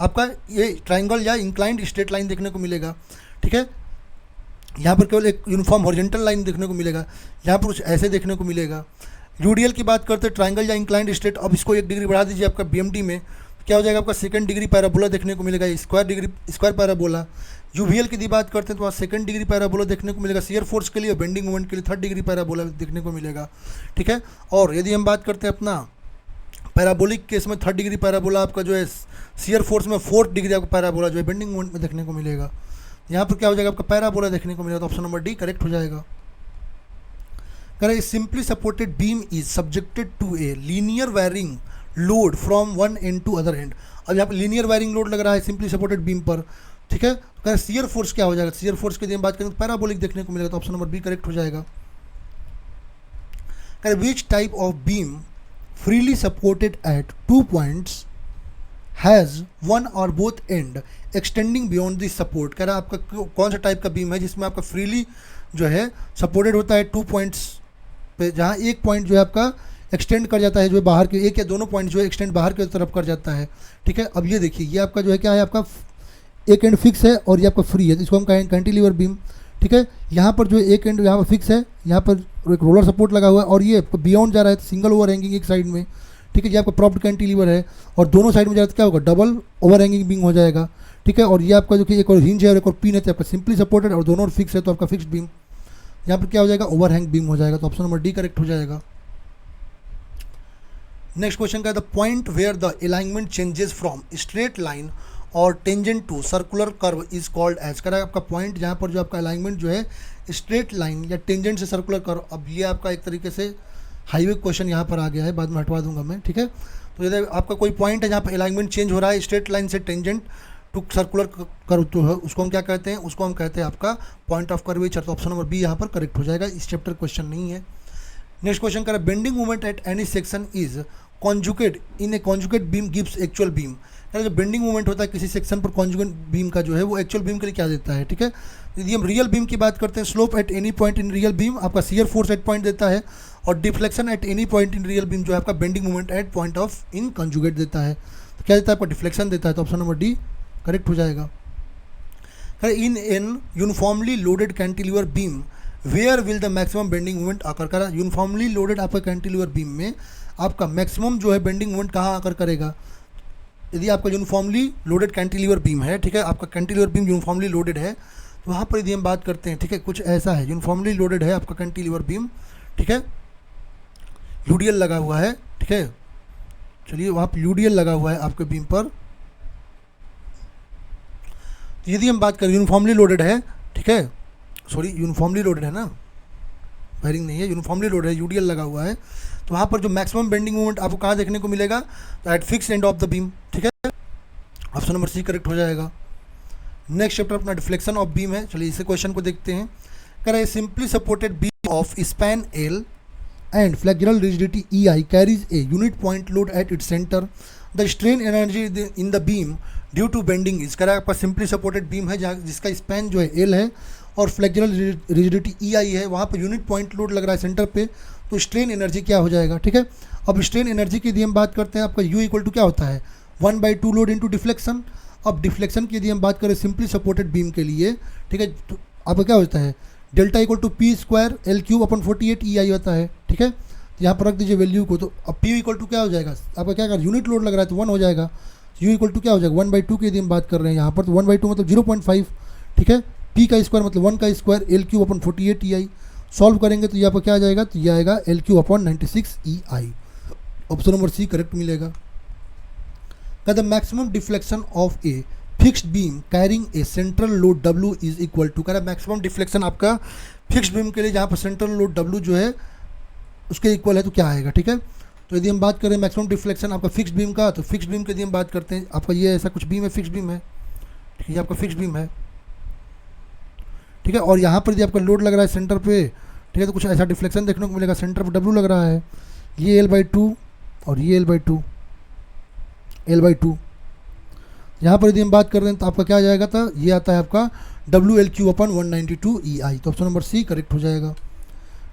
आपका ये ट्राइंगल या इंक्लाइंड स्ट्रेट लाइन देखने को मिलेगा, ठीक है, यहाँ पर केवल एक यूनिफॉर्म हॉरिजॉन्टल लाइन देखने को मिलेगा, यहाँ पर कुछ ऐसे देखने को मिलेगा। UDL की बात करते हैं ट्राइंगल या इंक्लाइंड स्ट्रेट, अब इसको 1 डिग्री बढ़ा दीजिए आपका BMD में क्या हो जाएगा, आपका 2nd डिग्री पैराबोला देखने को मिलेगा, स्क्वायर पैराबोला। UVL की बात करते हैं तो वहाँ 2nd डिग्री पैराबोला देखने को मिलेगा शियर फोर्स के लिए, और बेंडिंग मोमेंट के लिए 3rd डिग्री पैराबोला देखने को मिलेगा, ठीक है। और यदि हम बात करते हैं अपना पैराबोलिक केस में 3rd डिग्री पैराबोला आपका जो है शियर फोर्स में 4th डिग्री आपका पैराबोला जो है बेंडिंग मोमेंट में देखने को मिलेगा। यहाँ पर क्या हो जाएगा, आपका पैराबोला देखने को मिलेगा, तो ऑप्शन नंबर डी करेक्ट हो जाएगा। करें simply supported beam is subjected to a linear varying load from one end to other end, अब यहाँ पर लीनियर वायरिंग लोड लग रहा है सिंपली सपोर्टेड बीम पर, ठीक है, तो करें शियर फोर्स क्या हो जाएगा, शियर फोर्स की हम बात करें तो पैराबोलिक देखने को मिलेगा, तो ऑप्शन नंबर बी करेक्ट हो जाएगा। करें which type of beam freely supported at 2 points has one और both end extending beyond this support, कह रहा है आपका कौन सा टाइप का बीम है जिसमें आपका फ्रीली जो है सपोर्टेड होता है 2 पॉइंट्स पे, जहाँ एक पॉइंट जो है आपका एक्सटेंड कर जाता है, जो बाहर के एक या दोनों पॉइंट जो है एक्सटेंड बाहर की तरफ कर जाता है, ठीक है। अब ये देखिए ये आपका जो है क्या है, आपका एक एंड फिक्स है और ये आपका फ्री है, इसको हम कहें कैंटिलीवर बीम, ठीक है। यहाँ पर जो एक एंड यहाँ पर फिक्स है, यहाँ पर एक रोलर सपोर्ट लगा हुआ है और ये बियॉन्ड जा रहा है सिंगल ओवर हैंगिंग एक साइड में, ठीक है, ये आपका प्रॉप्ड कैंटिलीवर है, और दोनों साइड में जा रहा है तो क्या होगा, डबल ओवर हैंगिंग बीम हो जाएगा, ठीक है। और ये आपका जो कि एक और हिंज है और एक और पिन है, तो आपका सिंपली सपोर्टेड और दोनों फिक्स है तो आपका फिक्स्ड बीम, यहाँ पर क्या हो जाएगा, ओवर हैंग बीम हो जाएगा, तो ऑप्शन नंबर डी करेक्ट हो जाएगा। नेक्स्ट क्वेश्चन का the point where the alignment changes from straight line और tangent to circular curve is called as, कह रहा है आपका पॉइंट जहाँ पर जो आपका अलाइनमेंट जो है स्ट्रेट लाइन या टेंजेंट से सर्कुलर कर्व, अब ये आपका एक तरीके से हाईवे क्वेश्चन यहाँ पर आ गया है, बाद में हटवा दूंगा मैं, ठीक है। तो यदि आपका कोई पॉइंट है जहाँ पर अलाइनमेंट चेंज हो रहा है स्ट्रेट लाइन से टेंजेंट टू सर्कुलर कर्व, तो है उसको हम क्या कहते हैं, उसको हम कहते हैं आपका पॉइंट ऑफ कर्वेचर, तो ऑप्शन नंबर बी यहाँ पर करेक्ट हो जाएगा, इस चैप्टर क्वेश्चन नहीं है। नेक्स्ट क्वेश्चन करें bending movement at any section is conjugate in A conjugate beam gives actual beam, जो बेंडिंग मूवमेंट होता है किसी सेक्शन पर कॉन्जुगेट बीम का जो है वो एक्चुअल बीम के लिए क्या देता है, ठीक है। यदि हम रियल बीम की बात करते हैं slope at any point in real beam आपका शियर फोर्स एट पॉइंट देता है, और deflection at any point in real beam जो है आपका bending movement at point of in conjugate देता है, तो क्या देता है आपका डिफ्लेक्शन देता है, तो ऑप्शन नंबर डी करेक्ट हो जाएगा। In an uniformly loaded cantilever beam where will the maximum bending movement occur, करा यूनिफॉर्मली लोडेड आपका कैंटिलीवर बीम में आपका मैक्सिमम जो है बेंडिंग मोमेंट कहाँ आकर करेगा, यदि आपका यूनिफॉर्मली लोडेड कैंटिलीवर बीम है, ठीक है, आपका कैंटिलीवर बीम यूनिफॉर्मली लोडेड है, तो वहाँ पर यदि हम बात करते हैं, ठीक है, कुछ ऐसा है, यूनिफॉर्मली लोडेड है आपका कैंटिलीवर बीम, ठीक है, यूडीएल लगा हुआ है, ठीक है, चलिए वहाँ पर यूडीएल लगा हुआ है आपके बीम पर। तो यदि हम बात करें यूनिफॉर्मली लोडेड है, ठीक है, सॉरी यूनिफॉर्मली लोडेड है ना, वायरिंग नहीं है, यूनिफॉर्मली लोडेड है, यूडीएल लगा हुआ है, तो वहाँ पर जो मैक्सिमम बेंडिंग मोमेंट आपको कहाँ देखने को मिलेगा, तो eight fix end of the beam, ठीक है, ऑप्शन नंबर सी करेक्ट हो जाएगा। नेक्स्ट चैप्टर अपना डिफ्लेक्शन ऑफ बीम है, चलिए इसे क्वेश्चन को देखते हैं। कह रहा है simply supported beam of span L and flexural rigidity EI carries a unit point load at its center. The strain energy in the beam due to bending is, कह रहा है आपका सिंपली सपोर्टेड बीम है जहाँ जिसका span जो है L है और फ्लेक्सुरल रिजिडिटी EI है, वहाँ पर यूनिट पॉइंट लोड लग रहा है सेंटर पे, तो स्ट्रेन एनर्जी क्या हो जाएगा, ठीक है। अब स्ट्रेन एनर्जी की यदि हम बात करते हैं, आपका U इक्वल टू क्या होता है 1/2 लोड इंटू डिफ्लेक्शन। अब डिफ्लेक्शन की यदि हम बात करें सिंपली सपोर्टेड बीम के लिए, ठीक है, तो आपका क्या होता है delta equal to P square L cube upon 48 EI होता है, ठीक है। यहाँ पर रख दीजिए वैल्यू को, तो अब पी इक्वल टू क्या हो जाएगा आपका, क्या कर यूनिट लोड लग रहा है तो 1 हो जाएगा, यू इक्वल टू क्या हो जाएगा 1/2 की यदि हम बात कर रहे हैं यहाँ पर, तो 1/2 मतलब 0.5, ठीक है, पी का स्क्वायर मतलब 1 का square L cube upon 48 EI, solve करेंगे तो यहाँ पर क्या आ जाएगा, तो ये आएगा L cube upon 96 EI, option number C correct मिलेगा। The maximum deflection of a fixed beam carrying a central load W is equal to, कह रहा है मैक्सिमम डिफ्लेक्शन आपका फिक्स्ड बीम के लिए जहाँ पर सेंट्रल लोड W जो है उसके इक्वल है तो क्या आएगा, ठीक है। तो यदि हम बात करें मैक्सिमम डिफ्लेक्शन आपका फिक्स्ड बीम का, तो फिक्स्ड बीम की यदि हम बात करते हैं, आपका ये ऐसा कुछ बीम है, फिक्स्ड बीम है, ठीक है, ये आपका फिक्स्ड बीम है, ठीक है, और यहाँ पर यदि आपका लोड लग रहा है सेंटर पे, ठीक है, तो कुछ ऐसा डिफ्लेक्शन देखने को मिलेगा, सेंटर पर W लग रहा है, ये L/2 और ये L/2, यहाँ पर यदि हम बात कर रहे हैं तो आपका क्या आ जाएगा था, ये आता है आपका WL³ अपन 192 EI, तो ऑप्शन नंबर सी करेक्ट हो जाएगा।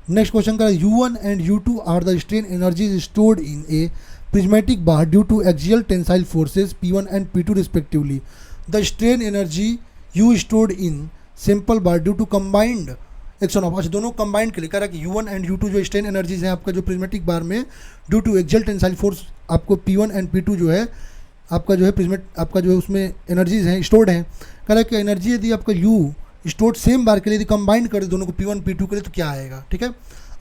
नेक्स्ट क्वेश्चन का U1 and U2 are the strain energies stored in a prismatic bar due to axial tensile forces P1 and P2 respectively. The strain energy U stored in simple bar due to combined action of, अच्छा दोनों combined के लिए कह रहा है कि U1 and U2 जो strain energies हैं आपका जो प्रिज्मेटिक बार में due to axial tensile force आपको P1 एंड P2 जो है आपका जो है प्रिज्मेट आपका जो है उसमें एनर्जीज हैं स्टोर्ड हैं, कह रहा है कि एनर्जी यदि आपका U स्टोर्ड सेम बार के लिए यदि कंबाइंड कर दे दोनों को P1 P2 के लिए तो क्या आएगा, ठीक है।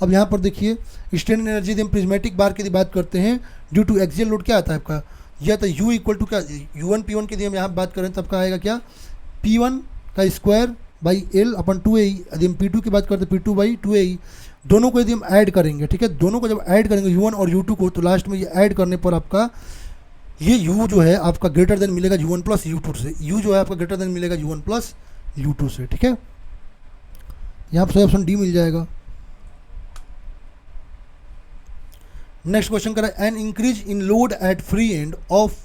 अब यहाँ पर देखिए स्ट्रेन एनर्जी यदि हम प्रिज्मेटिक बार की यदि बात करते हैं ड्यू टू एक्सियल लोड क्या आता है आपका, यह तो U इक्वल टू क्या U1 P1 की यदि हम यहाँ बात करें तब का आएगा क्या P1 का square by L upon 2AE, यदि हम P2 की बात करते हैं P2/2AE, दोनों को यदि हम ऐड करेंगे, ठीक है, दोनों को जब ऐड करेंगे U1 और U2 को, तो लास्ट में ये ऐड करने पर आपका ये U जो है आपका ग्रेटर देन मिलेगा U1 प्लस U2 से, U जो है आपका ग्रेटर देन मिलेगा U1 प्लस U2 से, ठीक है, यहाँ पर ऑप्शन डी मिल जाएगा। नेक्स्ट क्वेश्चन कर रहा है an increase in load at free end of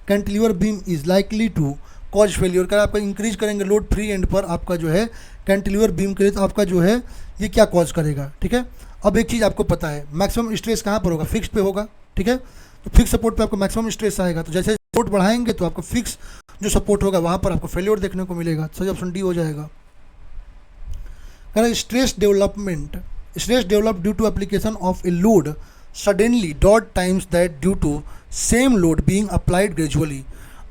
cantilever beam is likely to cause failure, कर आपका इंक्रीज करेंगे लोड फ्री एंड पर आपका जो है कैंटिलीवर बीम के लिए, तो आपका जो है ये क्या कॉज करेगा, ठीक है। अब एक चीज़ आपको पता है मैक्सिमम स्ट्रेस कहाँ पर होगा, फिक्स पे होगा, ठीक है, तो फिक्स सपोर्ट पे आपको मैक्सिमम स्ट्रेस आएगा, तो जैसे सपोर्ट बढ़ाएंगे तो आपको फिक्स जो सपोर्ट होगा वहाँ पर आपको फेलियर देखने को मिलेगा, सही ऑप्शन डी हो जाएगा। कह रहा है stress develop due to application of a load suddenly dot times that due to same load being applied gradually.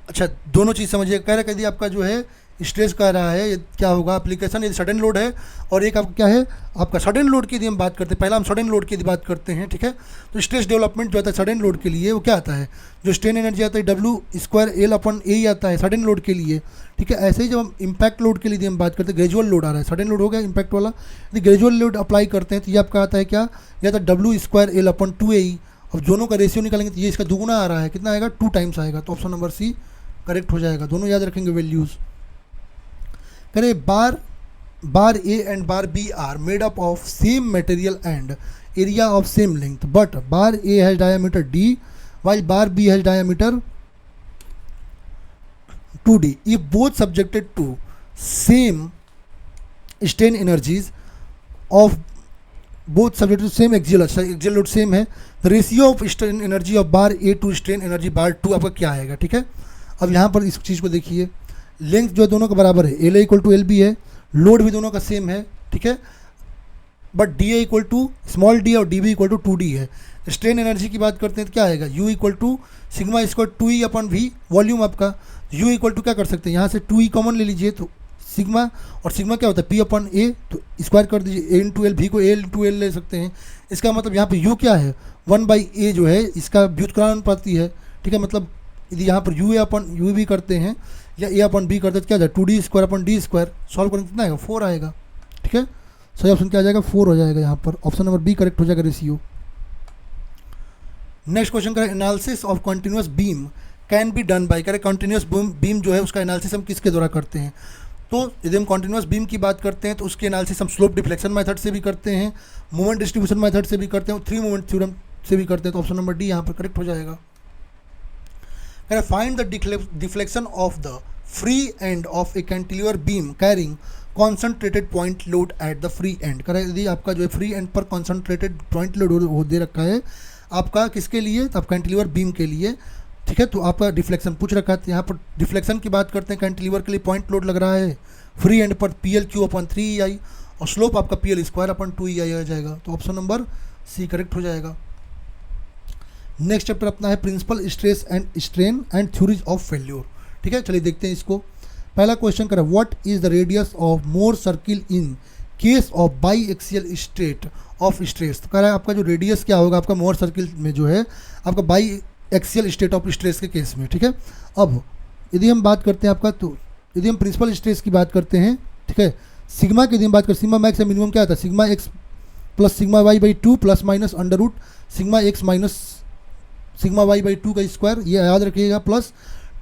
अच्छा दोनों चीज़ समझिए, कह रहा है यदि आपका जो है स्ट्रेस कह रहा है क्या होगा एप्लीकेशन यदि सडन लोड है, और एक आपका क्या है आपका सडन लोड की यदि हम बात करते हैं, पहला हम सडन लोड की यदि बात करते हैं, ठीक है, तो स्ट्रेस डेवलपमेंट जो आता है सडन लोड के लिए वो क्या आता है, जो स्ट्रेन एनर्जी आता है W²L/A आता है सडन लोड के लिए, ठीक है। ऐसे ही जब हम इम्पैक्ट लोड के लिए हम बात करते हैं, ग्रेजुअल लोड आ रहा है, सडन लोड हो गया इम्पैक्ट वाला, यदि ग्रेजुअल लोड अप्लाई करते हैं तो ये आपका आता है क्या, या तो W²L/2AE, अब दोनों का रेशियो निकालेंगे तो ये इसका दुगुना आ रहा है, कितना आएगा 2 टाइम्स आएगा, तो ऑप्शन नंबर सी करेक्ट हो जाएगा, दोनों याद रखेंगे वैल्यूज़। करें bar A and bar B are made up of same material and area of same length, but bar A has diameter D while bar B has diameter 2D if both subjected to same strain energies of both subjected to same axial load same है, the ratio of strain energy of bar A to strain energy बार 2 आपका क्या आएगा, ठीक है। अब यहाँ पर इस चीज़ को देखिए, लेंथ जो है दोनों का बराबर है, LA = LB है, लोड भी दोनों का सेम है, ठीक है, but D A equal to small D और D B equal to 2D है। स्ट्रेन एनर्जी की बात करते हैं तो क्या आएगा, U equal to sigma square 2E upon V, volume आपका। यू इक्वल टू क्या कर सकते हैं, यहाँ से 2E कॉमन ले लीजिए तो सिग्मा, और सिग्मा क्या होता है पी अपॉन ए, तो स्क्वायर कर दीजिए, ए इंटू एल, भी को ए इंटू एल ले सकते हैं। इसका मतलब यहाँ पे यू क्या है 1/a जो है इसका व्युत्क्रमानुपाती है, ठीक है। मतलब यदि यहाँ पर यू ए अपॉन यू भी करते हैं या ए अपॉन बी करते हैं तो क्या जाए 2D square upon D square, solve करेंगे कितना आएगा 4 आएगा, ठीक है। सही ऑप्शन क्या आ जाएगा 4 हो जाएगा यहाँ पर, ऑप्शन नंबर बी करेक्ट हो जाएगा रेशियो। नेक्स्ट क्वेश्चन करें, analysis of continuous beam can be done by, करें कंटिन्यूअस बीम जो है उसका एनालिसिस हम किसके द्वारा करते हैं। तो यदि हम कंटिन्यूअस बीम की बात करते हैं तो उसके एनालिसिस हम स्लोप डिफ्लेक्शन मेथड से भी करते हैं, मोमेंट डिस्ट्रीब्यूशन मेथड से भी करते हैं, 3 मोमेंट थ्योरम से भी करते हैं। तो ऑप्शन नंबर डी यहाँ पर करेक्ट हो जाएगा। करें find the deflection of the free end of A cantilever beam carrying concentrated point load at the free and. करें यदि आपका जो है फ्री एंड पर कॉन्सेंट्रेटेड पॉइंट लोड दे रखा है आपका किसके लिए, तो आप कैंटिलीवर बीम के लिए, ठीक है। तो आपका डिफ्लेक्शन पूछ रखा है, तो यहाँ पर डिफ्लेक्शन की बात करते हैं, कैंटिलीवर के लिए पॉइंट लोड लग रहा है फ्री एंड पर PL³ अपॉन 3EI, और स्लोप आपका PL स्क्वायर अपॉन 2EI आ जाएगा। तो ऑप्शन नंबर सी करेक्ट हो जाएगा। नेक्स्ट चैप्टर अपना है principal stress and strain and theories of failure, ठीक है। चलिए देखते हैं इसको। पहला क्वेश्चन करें, what is the radius of Mohr circle in case of biaxial state of stress. तो कह रहा है आपका जो रेडियस क्या होगा आपका मोर सर्किल में जो है आपका by axial state of stress के केस में, ठीक है। अब यदि हम बात करते हैं आपका, तो यदि हम प्रिंसिपल स्ट्रेस की बात करते हैं, ठीक है, सिग्मा की यदि हम बात करें, सिग्मा मैक्स या मिनिमम क्या आता है, sigma X plus sigma Y by 2 plus minus under root sigma X minus sigma Y by 2 का स्क्वायर, ये याद रखिएगा, plus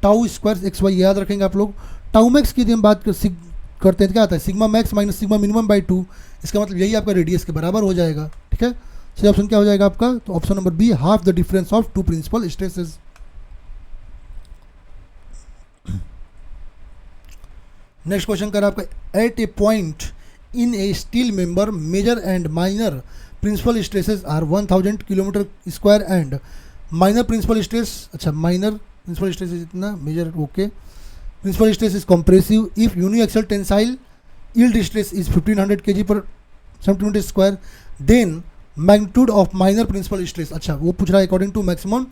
tau square X Y याद रखेंगे आप लोग। टाउ मैक्स की यदि हम बात करते हैं तो क्या आता है, sigma max minus sigma minimum by 2, इसका मतलब यही आपका रेडियस के बराबर हो जाएगा, ठीक है। सही ऑप्शन क्या हो जाएगा आपका, तो option number B, half the difference of 2 principal stresses. Next question कर आपका, at a point in a steel member major and minor principal stresses are 1000 kilometre square and minor principal stress, अच्छा minor principal stress इतना, major okay, principal stress is compressive if uniaxial tensile yield stress is 1500 kg per centimetre square, then magnitude of minor principal stress, अच्छा वो पूछ रहा है according to maximum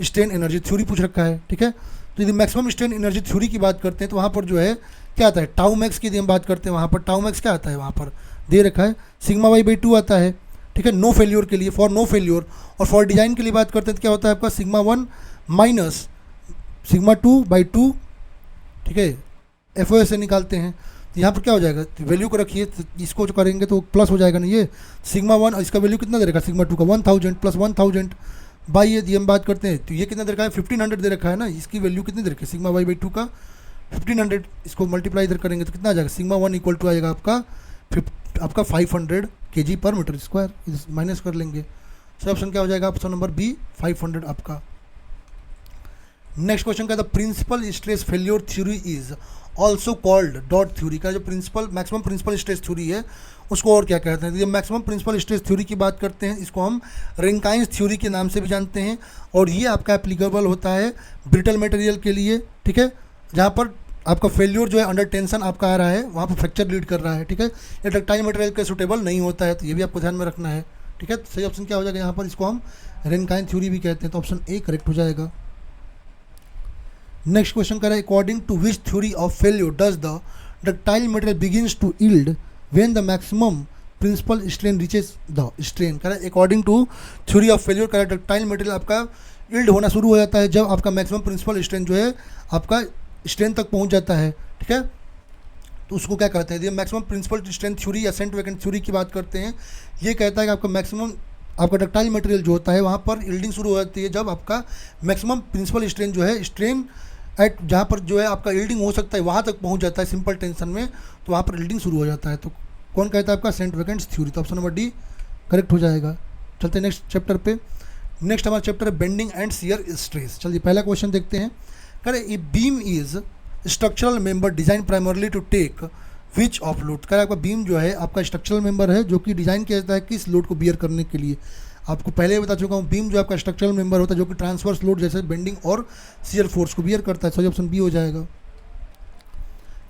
strain energy theory पूछ रखा है, ठीक है। तो यदि मैक्सिमम स्ट्रेन एनर्जी थ्योरी की बात करते हैं तो वहाँ पर जो है क्या आता है, टाउ मैक्स की यदि हम बात करते हैं वहाँ पर टाउ मैक्स क्या आता है, वहाँ पर दे रखा है सिग्मा वाई बाई 2 आता है, ठीक है, नो फेल्योर के लिए, फॉर नो फेल्योर। और फॉर डिजाइन के लिए बात करते हैं तो क्या होता है आपका सिग्मा 1 माइनस सिग्मा 2 बाई 2, ठीक है, FOS से निकालते हैं। तो यहाँ पर क्या हो जाएगा, वैल्यू को रखिए, तो इसको जो करेंगे तो प्लस हो जाएगा ना, ये सिग्मा 1 और इसका वैल्यू कितना दे रखा है सिग्मा 2 का 1000 प्लस 1000 बाई, यदि हम बात करते हैं तो ये कितना दे रखा है 1500 दे रखा है ना, इसकी वैल्यू कितनी दे रखी है सिग्मा वाई बाई 2 का 1500, इसको मल्टीप्लाई इधर करेंगे तो कितना आ जाएगा, सिग्मा 1 इक्वल टू आएगा आपका 500 kg पर मीटर स्क्वायर, माइनस कर लेंगे। सो ऑप्शन क्या हो जाएगा, ऑप्शन नंबर बी 500 आपका। नेक्स्ट क्वेश्चन का, the principal stress failure theory is also called dot theory, का जो principal maximum principal stress theory है उसको और क्या कहते हैं। मैक्सिमम प्रिंसिपल स्ट्रेस थ्योरी की बात करते हैं, इसको हम रेंकाइंस थ्योरी के नाम से भी जानते हैं, और ये आपका एप्लीकेबल होता है ब्रिटल मटेरियल के लिए, ठीक है, जहाँ पर आपका फेल्योर जो है अंडर टेंशन आपका आ रहा है, वहाँ पर फ्रैक्चर लीड कर रहा है, ठीक है। ये डक्टाइल मटेरियल के सूटेबल नहीं होता है, तो ये भी आपको ध्यान में रखना है, ठीक है। सही ऑप्शन क्या हो जाएगा यहाँ पर, इसको हम रेंकाइन थ्योरी भी कहते हैं, तो ऑप्शन ए करेक्ट हो जाएगा। नेक्स्ट क्वेश्चन करें, according to which theory of failure does the ductile material begins to yield when the maximum principal strain reaches the strain. करें according to theory of failure, करें ductile material आपका yield होना शुरू हो जाता है जब आपका मैक्सिमम प्रिंसिपल स्ट्रेन जो है आपका स्ट्रेन तक पहुंच जाता है, ठीक है। तो उसको क्या कहते हैं, मैक्सिमम प्रिंसिपल स्ट्रेन थ्योरी या सेंट वैकेंट थ्योरी की बात करते हैं। ये कहता है कि आपका मैक्सिमम आपका डक्टाइल मटेरियल जो होता है वहाँ पर यील्डिंग शुरू हो जाती है जब आपका मैक्सिमम प्रिंसिपल स्ट्रेन जो है स्ट्रेन एट जहाँ पर जो है आपका यील्डिंग हो सकता है वहाँ तक पहुँच जाता है सिंपल टेंशन में, तो वहाँ पर यील्डिंग शुरू हो जाता है। तो कौन कहता है आपका सेंट वैकेंट्स थ्योरी, तो ऑप्शन नंबर डी करेक्ट हो जाएगा। चलते हैं नेक्स्ट चैप्टर पे। नेक्स्ट हमारा चैप्टर है बेंडिंग एंड शियर स्ट्रेस। चलिए पहला क्वेश्चन देखते हैं। करें a beam is structural member design primarily to take which of load. करें आपका बीम जो है आपका स्ट्रक्चरल मेंबर है जो कि डिज़ाइन किया जाता है किस लोड को बियर करने के लिए। आपको पहले बता चुका हूँ, बीम जो आपका स्ट्रक्चरल मेंबर होता है जो कि ट्रांसवर्स लोड जैसे बेंडिंग और शियर फोर्स को बियर करता है। सही ऑप्शन बी हो जाएगा।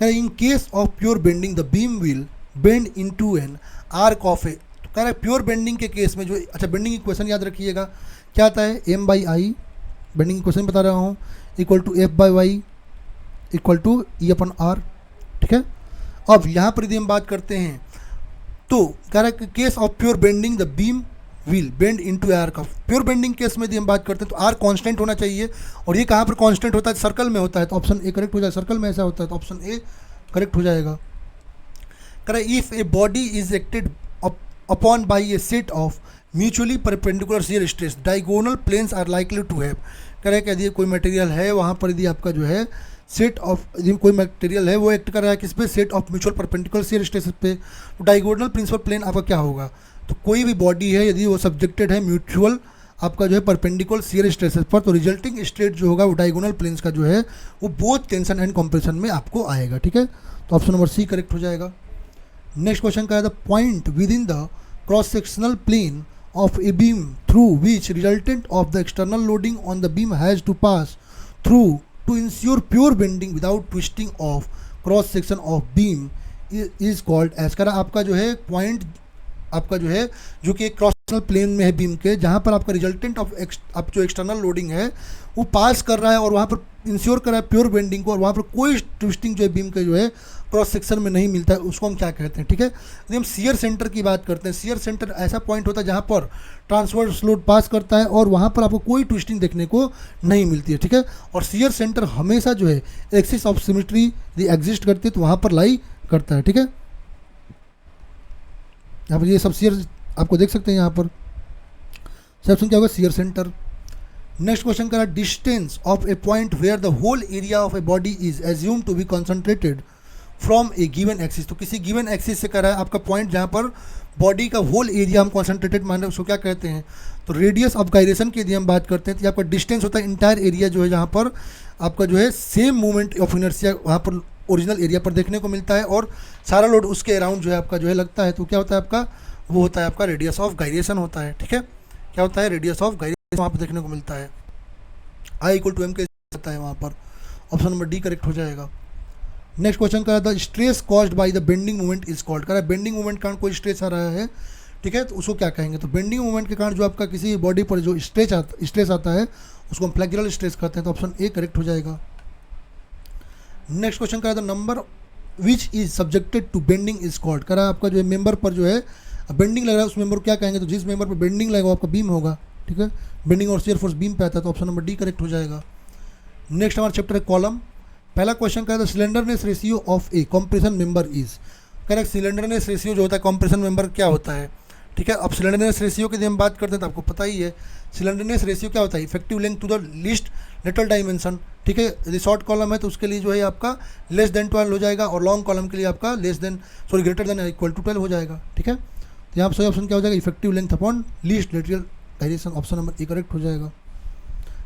करें in case of pure bending the beam will bend into an arc of a, कह रहा है प्योर बेंडिंग के केस में जो, अच्छा बेंडिंग इक्वेशन याद रखिएगा, क्या आता है, M by I, bending equation बता रहा हूँ, equal to F by Y equal to E upon R, ठीक है। अब यहाँ पर यदि हम बात करते हैं तो कह रहा है कि case of pure bending the beam will bend into arc, pure bending case में यदि हम बात करते हैं तो आर कांस्टेंट होना चाहिए, और ये कहाँ पर कांस्टेंट होता है, सर्कल में होता है, तो ऑप्शन ए करेक्ट हो जाएगा। सर्कल में ऐसा होता है तो ऑप्शन ए करेक्ट हो जाएगा। कह रहा है if a body is acted upon by a set of mutually perpendicular shear stress diagonal planes are likely to have, कह रहा है कि यदि कोई मटेरियल है वहाँ पर यदि आपका जो है सेट ऑफ, यदि कोई मटेरियल है वो एक्ट कर रहा है किस पे, set of mutual perpendicular shear stress पे, तो डायगोनल प्रिंसिपल प्लेन आपका क्या होगा, तो कोई भी बॉडी है यदि वो सब्जेक्टेड है म्यूचुअल आपका जो है परपेंडिकुलर शियर स्ट्रेसेस पर, तो रिजल्टिंग स्ट्रेट जो होगा वो डायगोनल प्लेन्स का जो है वो बोथ टेंशन एंड कंप्रेशन में आपको आएगा, ठीक है। तो ऑप्शन नंबर सी करेक्ट हो जाएगा। नेक्स्ट क्वेश्चन का है the point within the cross sectional plane of a beam through which resultant of the external loading on the beam has to pass through to ensure pure bending without twisting of cross section of beam is called as, करा आपका जो है point आपका जो है जो कि cross sectional plane में है बीम के, जहाँ पर आपका रिजल्टेंट ऑफ आप जो एक्सटर्नल लोडिंग है वो पास कर रहा है और वहाँ पर इंश्योर कर रहा है प्योर बेंडिंग को, और वहाँ पर कोई ट्विस्टिंग जो है बीम के जो है क्रॉस सेक्शन में नहीं मिलता है, उसको हम क्या कहते हैं, ठीक है। यदि हम शियर सेंटर की बात करते हैं, शियर सेंटर ऐसा पॉइंट होता है जहाँ पर ट्रांसवर्स लोड पास करता है और वहाँ पर आपको कोई ट्विस्टिंग देखने को नहीं मिलती है, ठीक है। और शियर सेंटर हमेशा जो है एक्सिस ऑफ सिमेट्री यदि एग्जिस्ट करती है तो वहाँ पर लाई करता है, ठीक है। यहाँ पर ये सब शियर आपको देख सकते हैं, यहाँ पर ऑप्शन क्या होगा, शियर सेंटर। नेक्स्ट क्वेश्चन का distance of a point where the whole area of a body is assume to be concentrated from a given axis, तो किसी गिवन एक्सिस से कह रहा है आपका पॉइंट जहाँ पर बॉडी का होल एरिया हम कॉन्सेंट्रेटेड मान रहे हैं उसको क्या कहते हैं, तो रेडियस ऑफ गायरेशन की यदि हम बात करते हैं तो आपका डिस्टेंस होता है इंटायर एरिया जो है जहाँ पर आपका जो है सेम मूवमेंट ऑफ इनर्शिया वहाँ पर ओरिजिनल एरिया पर देखने को मिलता है और सारा लोड उसके अराउंड जो है आपका जो है लगता है, तो क्या होता है आपका, वो होता है आपका रेडियस ऑफ गायरेशन होता है, ठीक है। क्या होता है, रेडियस ऑफ गायरेशन वहाँ पर देखने को मिलता है, आई इक्वल टू एम के होता है वहाँ पर। ऑप्शन नंबर डी करेक्ट हो जाएगा। नेक्स्ट क्वेश्चन का the stress caused by the bending movement is called, कह रहा है बेंडिंग मूवमेंट के कारण कोई स्ट्रेस आ रहा है, ठीक है, तो उसको क्या कहेंगे, तो बेंडिंग मूवमेंट के कारण जो आपका किसी बॉडी पर जो स्ट्रेस आता है उसको हम फ्लेक्सुरल स्ट्रेस कहते हैं, तो ऑप्शन ए करेक्ट हो जाएगा। नेक्स्ट क्वेश्चन का the number which is subjected to bending is called, कह रहा है आपका जो है मेंबर पर जो है बेंडिंग लग रहा है उस मेंबर को क्या कहेंगे, तो जिस मेंबर पर बेंडिंग लगेगा वो आपका बीम होगा, ठीक है। बेंडिंग और शियर फोर्स बीम पे आता है, तो ऑप्शन नंबर डी करेक्ट हो जाएगा। नेक्स्ट हमारा चैप्टर है कॉलम। पहला क्वेश्चन का है the slenderness ratio of A compression member is, कह रहा है सिलेंडरनेस रेशियो जो होता है कंप्रेशन मेंबर क्या होता है, ठीक है। अब सिलेंडरनेस रेशियो की हम बात करते हैं तो आपको पता ही है सिलेंडरनेस रेशियो क्या होता है, effective length to the least lateral dimension, ठीक है। यदि शॉर्ट कॉलम है तो उसके लिए जो है आपका लेस देन 12 हो जाएगा और लॉन्ग कॉलम के लिए आपका ग्रेटर देन इक्वल टू 12 हो जाएगा, ठीक है। तो यहाँ पर सही ऑप्शन क्या हो जाएगा, effective length upon least lateral direction, option number A correct हो जाएगा।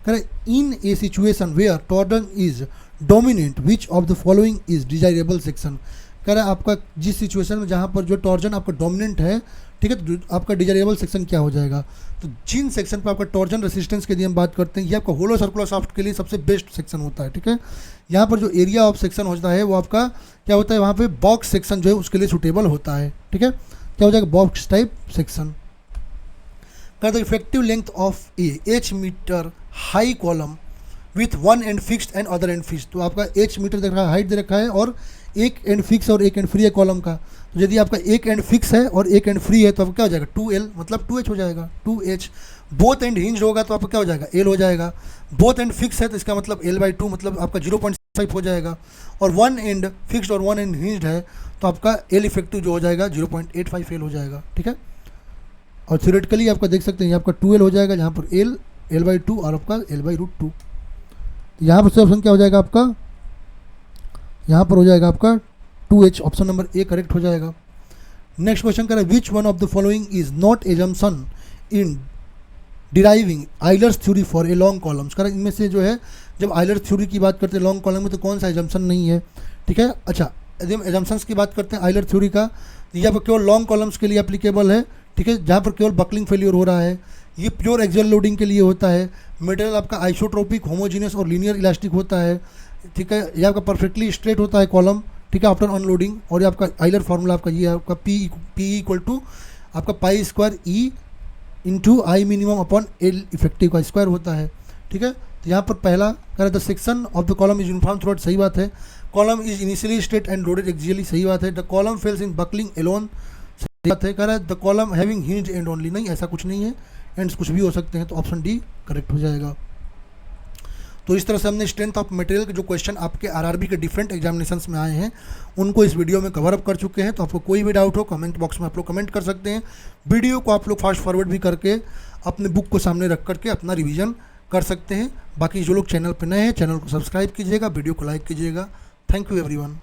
कह रहे in a situation where torsion is dominant which of the following is desirable section, कह रहा है आपका जिस सिचुएशन में जहाँ पर जो टॉर्जन आपका डोमिनेंट है, ठीक है, तो आपका डिजायरेबल सेक्शन क्या हो जाएगा, तो जिन सेक्शन पर आपका टॉर्जन रेसिस्टेंस के लिए हम बात करते हैं ये आपका होलो सर्कुलर शाफ्ट के लिए सबसे बेस्ट सेक्शन होता है, ठीक है। यहाँ पर जो एरिया ऑफ सेक्शन होता है वो आपका क्या होता है, वहाँ पे बॉक्स सेक्शन जो है उसके लिए सुटेबल होता है, ठीक है। क्या हो जाएगा, बॉक्स टाइप सेक्शन। कहते हैं effective length of a H metre high column with one end fixed and other end fixed, तो आपका एच मीटर दे रखा है, हाइट दे रखा है और एक एंड फिक्स और एक एंड फ्री है कॉलम का, तो यदि आपका एक एंड फिक्स है और एक एंड फ्री है तो आपका क्या हो जाएगा 2L मतलब 2H हो जाएगा, 2H। बोथ एंड हिंज होगा तो आपका क्या हो जाएगा L हो जाएगा, बोथ एंड फिक्स है तो इसका मतलब L/2 मतलब आपका 0.5 हो जाएगा, और वन एंड फिक्स्ड और वन एंड हिंज्ड है तो आपका L इफेक्टिव जो हो जाएगा 0.85 L हो जाएगा, ठीक है। और थ्योरेटिकली आपका देख सकते हैं यहाँ आपका 2L हो जाएगा जहाँ पर L/2 और आपका L/√2, यहाँ पर से ऑप्शन क्या हो जाएगा आपका, यहाँ पर हो जाएगा आपका 2H, option number A correct हो जाएगा। नेक्स्ट क्वेश्चन कर रहा है which one of the following is not assumption in deriving Euler's theory for a long columns, कर इनमें से जो है जब आइलर्स थ्योरी की बात करते हैं लॉन्ग कॉलम में तो कौन सा एजम्पशन नहीं है, ठीक है। अच्छा यदि हम एजम्पशंस की बात करते हैं आइलर थ्योरी का, यहाँ पर केवल लॉन्ग कॉलम्स के लिए एप्लीकेबल है, ठीक है, जहाँ पर केवल बकलिंग फेलियर हो रहा है, ये प्योर एक्सियल लोडिंग के लिए होता है, मटेरियल आपका आइसोट्रोपिक होमोजीनियस और लीनियर इलास्टिक होता है, ठीक है, ये आपका परफेक्टली स्ट्रेट होता है कॉलम, ठीक है, आफ्टर अनलोडिंग, और ये आपका आइलर फार्मूला आपका ये है आपका पी इक्वल टू आपका pi square E into I minimum upon L effective का स्क्वायर होता है, ठीक है। तो यहाँ पर पहला कह रहा है the section of the column is uniform throughout, सही बात है। Column is initially straight and loaded axially, सही बात है। The column fails in buckling alone, सही बात है। कह रहा है the column having hinged end only, नहीं ऐसा कुछ नहीं है, एंड्स कुछ भी हो सकते हैं, तो ऑप्शन डी करेक्ट हो जाएगा। तो इस तरह से हमने स्ट्रेंथ ऑफ मटेरियल के जो क्वेश्चन आपके आरआरबी के डिफरेंट एग्जामिनेशंस में आए हैं उनको इस वीडियो में कवर अप कर चुके हैं। तो आपको कोई भी डाउट हो कमेंट बॉक्स में आप लोग कमेंट कर सकते हैं। वीडियो को आप लोग फास्ट फॉरवर्ड भी करके अपने बुक को सामने रख करके अपना रिवीजन कर सकते हैं। बाकी जो लोग चैनल पर नए हैं चैनल को सब्सक्राइब कीजिएगा, वीडियो को लाइक कीजिएगा। Thank you everyone.